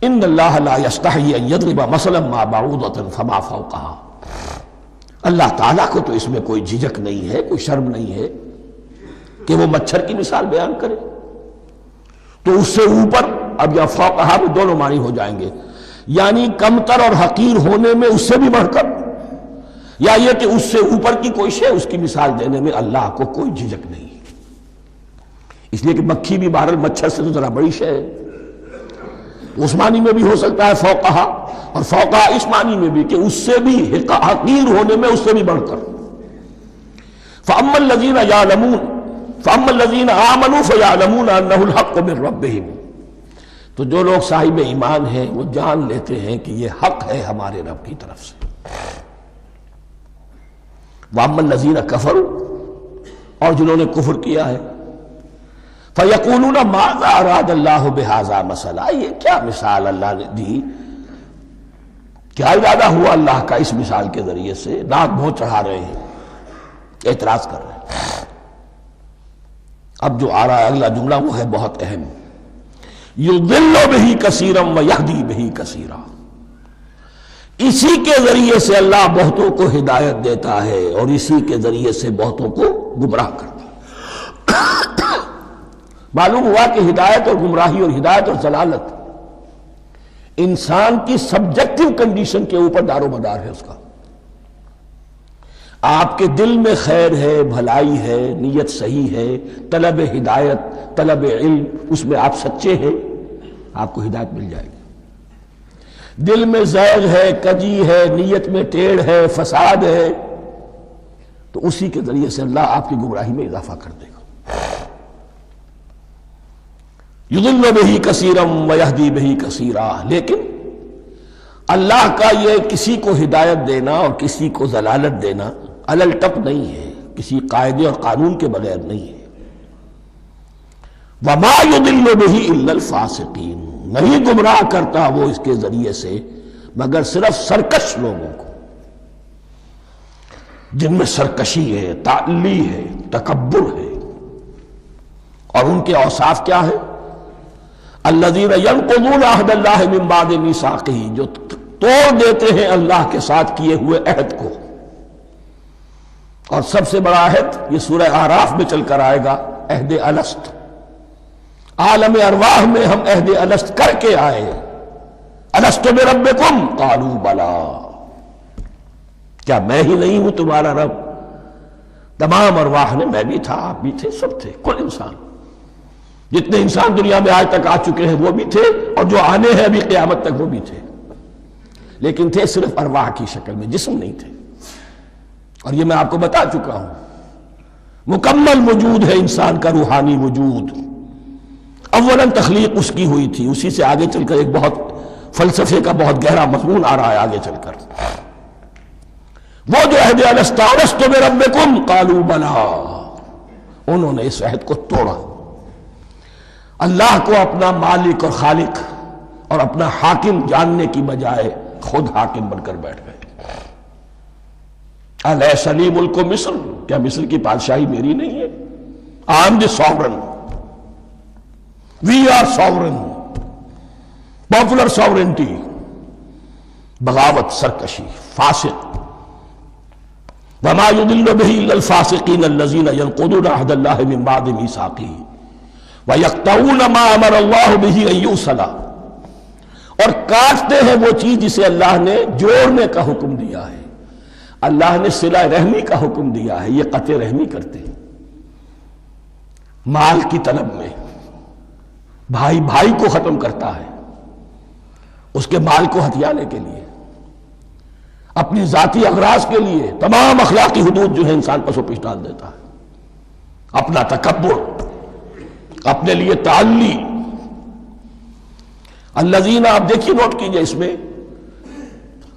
ان اللہ لا یستحی ان یضرب مثلا ما بعوضۃ فما فوقها، اللہ تعالیٰ کو تو اس میں کوئی جھجک نہیں ہے، کوئی شرم نہیں ہے کہ وہ مچھر کی مثال بیان کرے. تو اس سے اوپر، اب یا فوقہا میں دونوں معنی ہو جائیں گے، یعنی کمتر اور حقیر ہونے میں اس سے بھی بڑھ کر، یا یہ کہ اس سے اوپر کی کوئی شے اس کی مثال دینے میں اللہ کو کوئی جھجک نہیں. اس لیے کہ مکھی بھی بہرحال مچھر سے تو ذرا بڑی شے ہے. اس معنی میں بھی ہو سکتا ہے فوقہا، اور فوقہا اس معنی میں بھی کہ اس سے بھی حقیر ہونے میں اس سے بھی بڑھ کر. فَأَمَّا الَّذِينَ يَعْلَمُونَ فَأَمَّا الَّذِينَ آمَنُوا فَيَعْلَمُونَ أَنَّهُ الْحَقُّ مِنْ رَبِّهِمْ، تو جو لوگ صاحب ایمان ہیں وہ جان لیتے ہیں کہ یہ حق ہے ہمارے رب کی طرف سے. وَأَمَّا الَّذِينَ كَفَرُوا، اور جنہوں نے کفر کیا ہے، فَيَقُولُونَ مَاذَا أَرَادَ اللَّهُ بِهَذَا مَثَلًا، یہ کیا مثال اللہ نے دی، کیا ارادہ ہوا اللہ کا اس مثال کے ذریعے سے. ناک بھوں چڑھا رہے ہیں، اعتراض کر رہے ہیں. اب جو آ رہا ہے اگلا جملہ وہ ہے بہت اہم، یضل بہ کثیرا ویہدی بہ کثیرا، اسی کے ذریعے سے اللہ بہتوں کو ہدایت دیتا ہے اور اسی کے ذریعے سے بہتوں کو گمراہ کرتا ہے. معلوم ہوا کہ ہدایت اور گمراہی اور ہدایت اور ضلالت انسان کی سبجیکٹو کنڈیشن کے اوپر دار و مدار ہے. اس کا آپ کے دل میں خیر ہے، بھلائی ہے، نیت صحیح ہے، طلب ہدایت، طلب علم، اس میں آپ سچے ہیں، آپ کو ہدایت مل جائے گی. دل میں زیغ ہے، کجی ہے، نیت میں ٹیڑھ ہے، فساد ہے، تو اسی کے ذریعے سے اللہ آپ کی گمراہی میں اضافہ کر دے گا. یضل بہ کثیرا ویہدی بہ کثیرا، لیکن اللہ کا یہ کسی کو ہدایت دینا اور کسی کو ضلالت دینا علل ٹپ نہیں ہے، کسی قاعدے اور قانون کے بغیر نہیں ہے. وما یضل بہ الا الفاسقین، نہیں گمراہ کرتا وہ اس کے ذریعے سے مگر صرف سرکش لوگوں کو، جن میں سرکشی ہے، تعلی ہے، تکبر ہے. اور ان کے اوصاف کیا ہے؟ الذین ینقضون عہد اللہ من بعد میثاقہ، جو توڑ دیتے ہیں اللہ کے ساتھ کیے ہوئے عہد کو. اور سب سے بڑا عہد یہ سورہ اعراف میں چل کر آئے گا، عہد الست. عالم ارواح میں ہم عہد الست کر کے آئے. الست بربکم قالوا بلا، کیا میں ہی نہیں ہوں تمہارا رب؟ تمام ارواح نے، میں بھی تھا، آپ بھی تھے، سب تھے، کل انسان، جتنے انسان دنیا میں آج تک آ چکے ہیں وہ بھی تھے، اور جو آنے ہیں ابھی قیامت تک وہ بھی تھے، لیکن تھے صرف ارواح کی شکل میں، جسم نہیں تھے. اور یہ میں آپ کو بتا چکا ہوں، مکمل وجود ہے انسان کا روحانی وجود۔ اولاً تخلیق اس کی ہوئی تھی، اسی سے آگے چل کر ایک بہت فلسفے کا بہت گہرا مضمون آ رہا ہے آگے چل کر۔ وہ جو عہد الست الست بربکم قالوا بلا، انہوں نے اس عہد کو توڑا، اللہ کو اپنا مالک اور خالق اور اپنا حاکم جاننے کی بجائے خود حاکم بن کر بیٹھ گئے۔ الیس لی ملک مصر، کیا مصر کی بادشاہی میری نہیں ہے؟ I am the sovereign, we are sovereign, popular sovereignty, بغاوت، سرکشی، فاسق۔ وما يضل به الا الفاسقين الذين ينقضون عهد الله من بعد ميثاقه ويقطعون ما امر الله به ان يوصل، اور کاٹتے ہیں وہ چیز جسے اللہ نے جوڑنے کا حکم دیا ہے۔ اللہ نے صلہ رحمی کا حکم دیا ہے، یہ قطع رحمی کرتے ہیں مال کی طلب میں، بھائی بھائی کو ختم کرتا ہے اس کے مال کو ہتھیانے کے لیے، اپنی ذاتی اغراض کے لیے تمام اخلاقی حدود جو ہے انسان پسو پیش ڈال دیتا ہے، اپنا تکبر، اپنے لیے تعلی۔ الذین، آپ دیکھیے نوٹ کیجئے، اس میں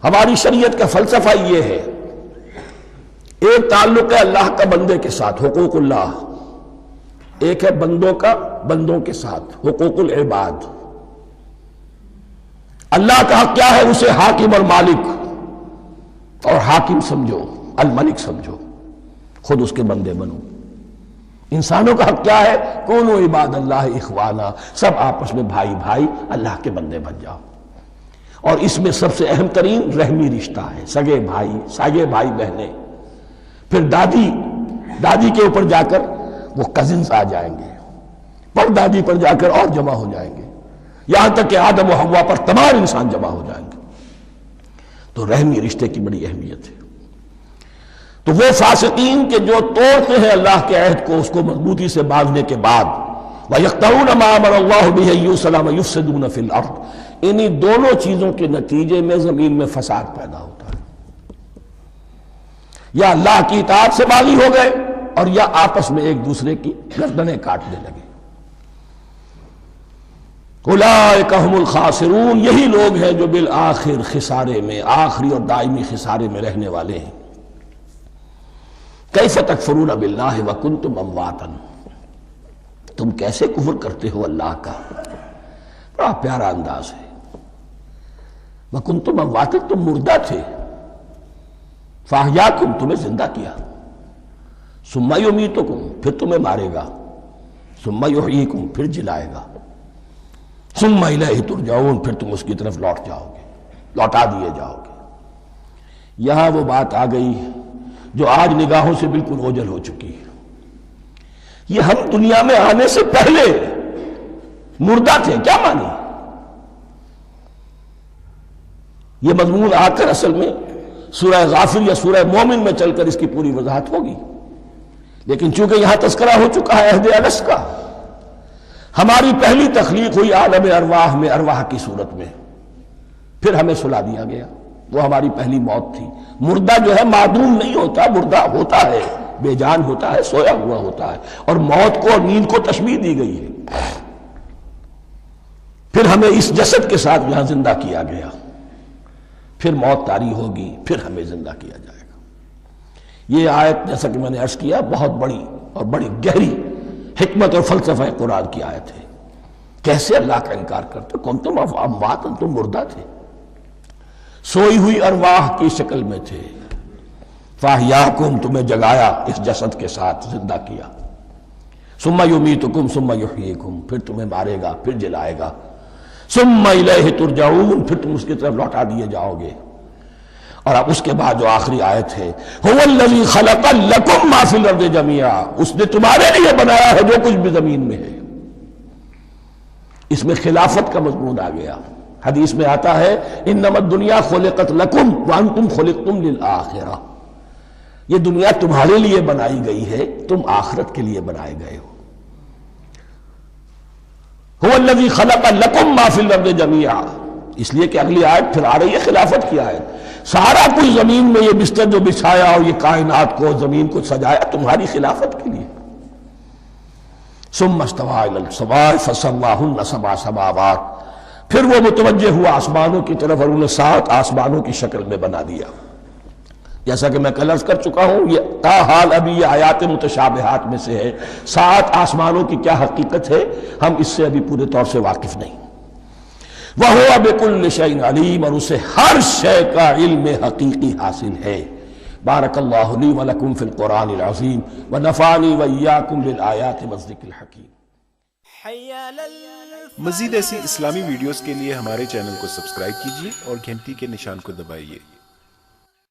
ہماری شریعت کا فلسفہ یہ ہے، ایک تعلق ہے اللہ کا بندے کے ساتھ، حقوق اللہ، ایک ہے بندوں کا بندوں کے ساتھ، حقوق العباد۔ اللہ کا حق کیا ہے؟ اسے حاکم اور مالک، اور حاکم سمجھو، الملک سمجھو، خود اس کے بندے بنو۔ انسانوں کا حق کیا ہے؟ کونوا عباد اللہ اخوانا، سب آپس میں بھائی بھائی اللہ کے بندے بن جاؤ۔ اور اس میں سب سے اہم ترین رحمی رشتہ ہے، سگے بھائی، سگے بھائی بہنیں، پھر دادی، دادی کے اوپر جا کر وہ کزنز آ جائیں گے، پر دادی پر جا کر اور جمع ہو جائیں گے، یہاں تک کہ آدم و حوا پر تمام انسان جمع ہو جائیں گے۔ تو رحمی رشتے کی بڑی اہمیت ہے۔ تو وہ فاسقین کے جو توڑتے ہیں اللہ کے عہد کو، اس کو مضبوطی سے باندھنے کے بعد، وَيَقْطَعُونَ مَا أَمَرَ اللَّهُ بِهِ أَن يُوصَلَ وَيُفْسِدُونَ فِي الْأَرْضِ، انہی دونوں چیزوں کے نتیجے میں زمین میں فساد پیدا ہوتا ہے، یا اللہ کی اطاعت سے باغی ہو گئے اور یا آپس میں ایک دوسرے کی گردنیں کاٹنے لگے۔ اولئک ھم الخاسرون، یہی لوگ ہیں جو بالآخر خسارے میں، آخری اور دائمی خسارے میں رہنے والے ہیں۔ کیف تکفرون باللہ وکنتم امواتا، تم کیسے کفر کرتے ہو اللہ کا؟ بڑا پیارا انداز ہے۔ وکنتم امواتا، تم مردہ تھے، فاحیاکم، تمہیں زندہ کیا، ثم یمیتکم، پھر تمہیں مارے گا، ثم یحییکم، پھر جلائے گا، ثم الیہ ترجعون، پھر تم اس کی طرف لوٹ جاؤ گے، لوٹا دیے جاؤ گے۔ یہاں وہ بات آ گئی جو آج نگاہوں سے بالکل اوجھل ہو چکی ہے۔ یہ ہم دنیا میں آنے سے پہلے مردہ تھے، کیا مانی؟ یہ مضمون آ کر اصل میں سورہ غافر یا سورہ مومن میں چل کر اس کی پوری وضاحت ہوگی، لیکن چونکہ یہاں تذکرہ ہو چکا ہے عہد الست کا، ہماری پہلی تخلیق ہوئی عالم ارواح میں، ارواح کی صورت میں، پھر ہمیں سلا دیا گیا، وہ ہماری پہلی موت تھی۔ مردہ جو ہے معدوم نہیں ہوتا، مردہ ہوتا ہے، بے جان ہوتا ہے، سویا ہوا ہوتا ہے، اور موت کو اور نیند کو تشبیہ دی گئی ہے۔ پھر ہمیں اس جسد کے ساتھ یہاں زندہ کیا گیا، پھر موت طاری ہوگی، پھر ہمیں زندہ کیا جائے گا۔ یہ آیت جیسا کہ میں نے عرض کیا بہت بڑی اور بڑی گہری حکمت اور فلسفہ قرآن کی آیت ہے۔ کیسے اللہ کا انکار کرتے؟ کنتم اموات، تم مردہ تھے، سوئی ہوئی ارواح کی شکل میں تھے، فاحیاکم، تمہیں جگایا اس جسد کے ساتھ، زندہ کیا، ثم یمیتکم ثم یحییکم، پھر تمہیں مارے گا، پھر جلائے گا، ثم الیہ ترجعون، پھر تم اس کی طرف لوٹا دیے جاؤ گے۔ اور اب اس کے بعد جو آخری آیت ہے، هو الذی خلق لکم ما فی الارض جميعا، اس نے تمہارے لیے بنایا ہے جو کچھ بھی زمین میں ہے۔ اس میں خلافت کا مضمون آ گیا۔ حدیث میں آتا ہے انما الدنیا خلقت لکم وانتم خلقتم للآخرہ، یہ دنیا تمہارے لیے بنائی گئی ہے، تم آخرت کے لیے بنائے گئے ہو۔ هو الذی خلق لکم ما فی الارض جميعا، اس لیے کہ اگلی آیت پھر آ رہی ہے خلافت کی آیت، سارا کچھ زمین میں یہ بستر جو بچھایا اور یہ کائنات کو زمین کو سجایا تمہاری خلافت کے لیے. ثم استوى الى السماء فسواهن سبع سماوات، پھر وہ متوجہ ہوا آسمانوں کی طرف اور انہیں 7 آسمانوں کی شکل میں بنا دیا. جیسا کہ میں کل عرض کر چکا ہوں، یہ تاحال ابھی یہ آیات متشابہات میں سے ہے. 7 آسمانوں کی کیا حقیقت ہے ہم اس سے ابھی پورے طور سے واقف نہیں. وَهُوَ بِكُلِّ شَيْءٍ عَلِيمٌ، اور اسے ہر شے کا علم حقیقی حاصل ہے. بارک اللہ لی ولکم فی القرآن العظیم ونفعنی وإیاکم بالآیات والذکر الحکیم. مزید ایسی اسلامی ویڈیوز کے لیے ہمارے چینل کو سبسکرائب کیجیے اور گھنٹی کے نشان کو دبائیے.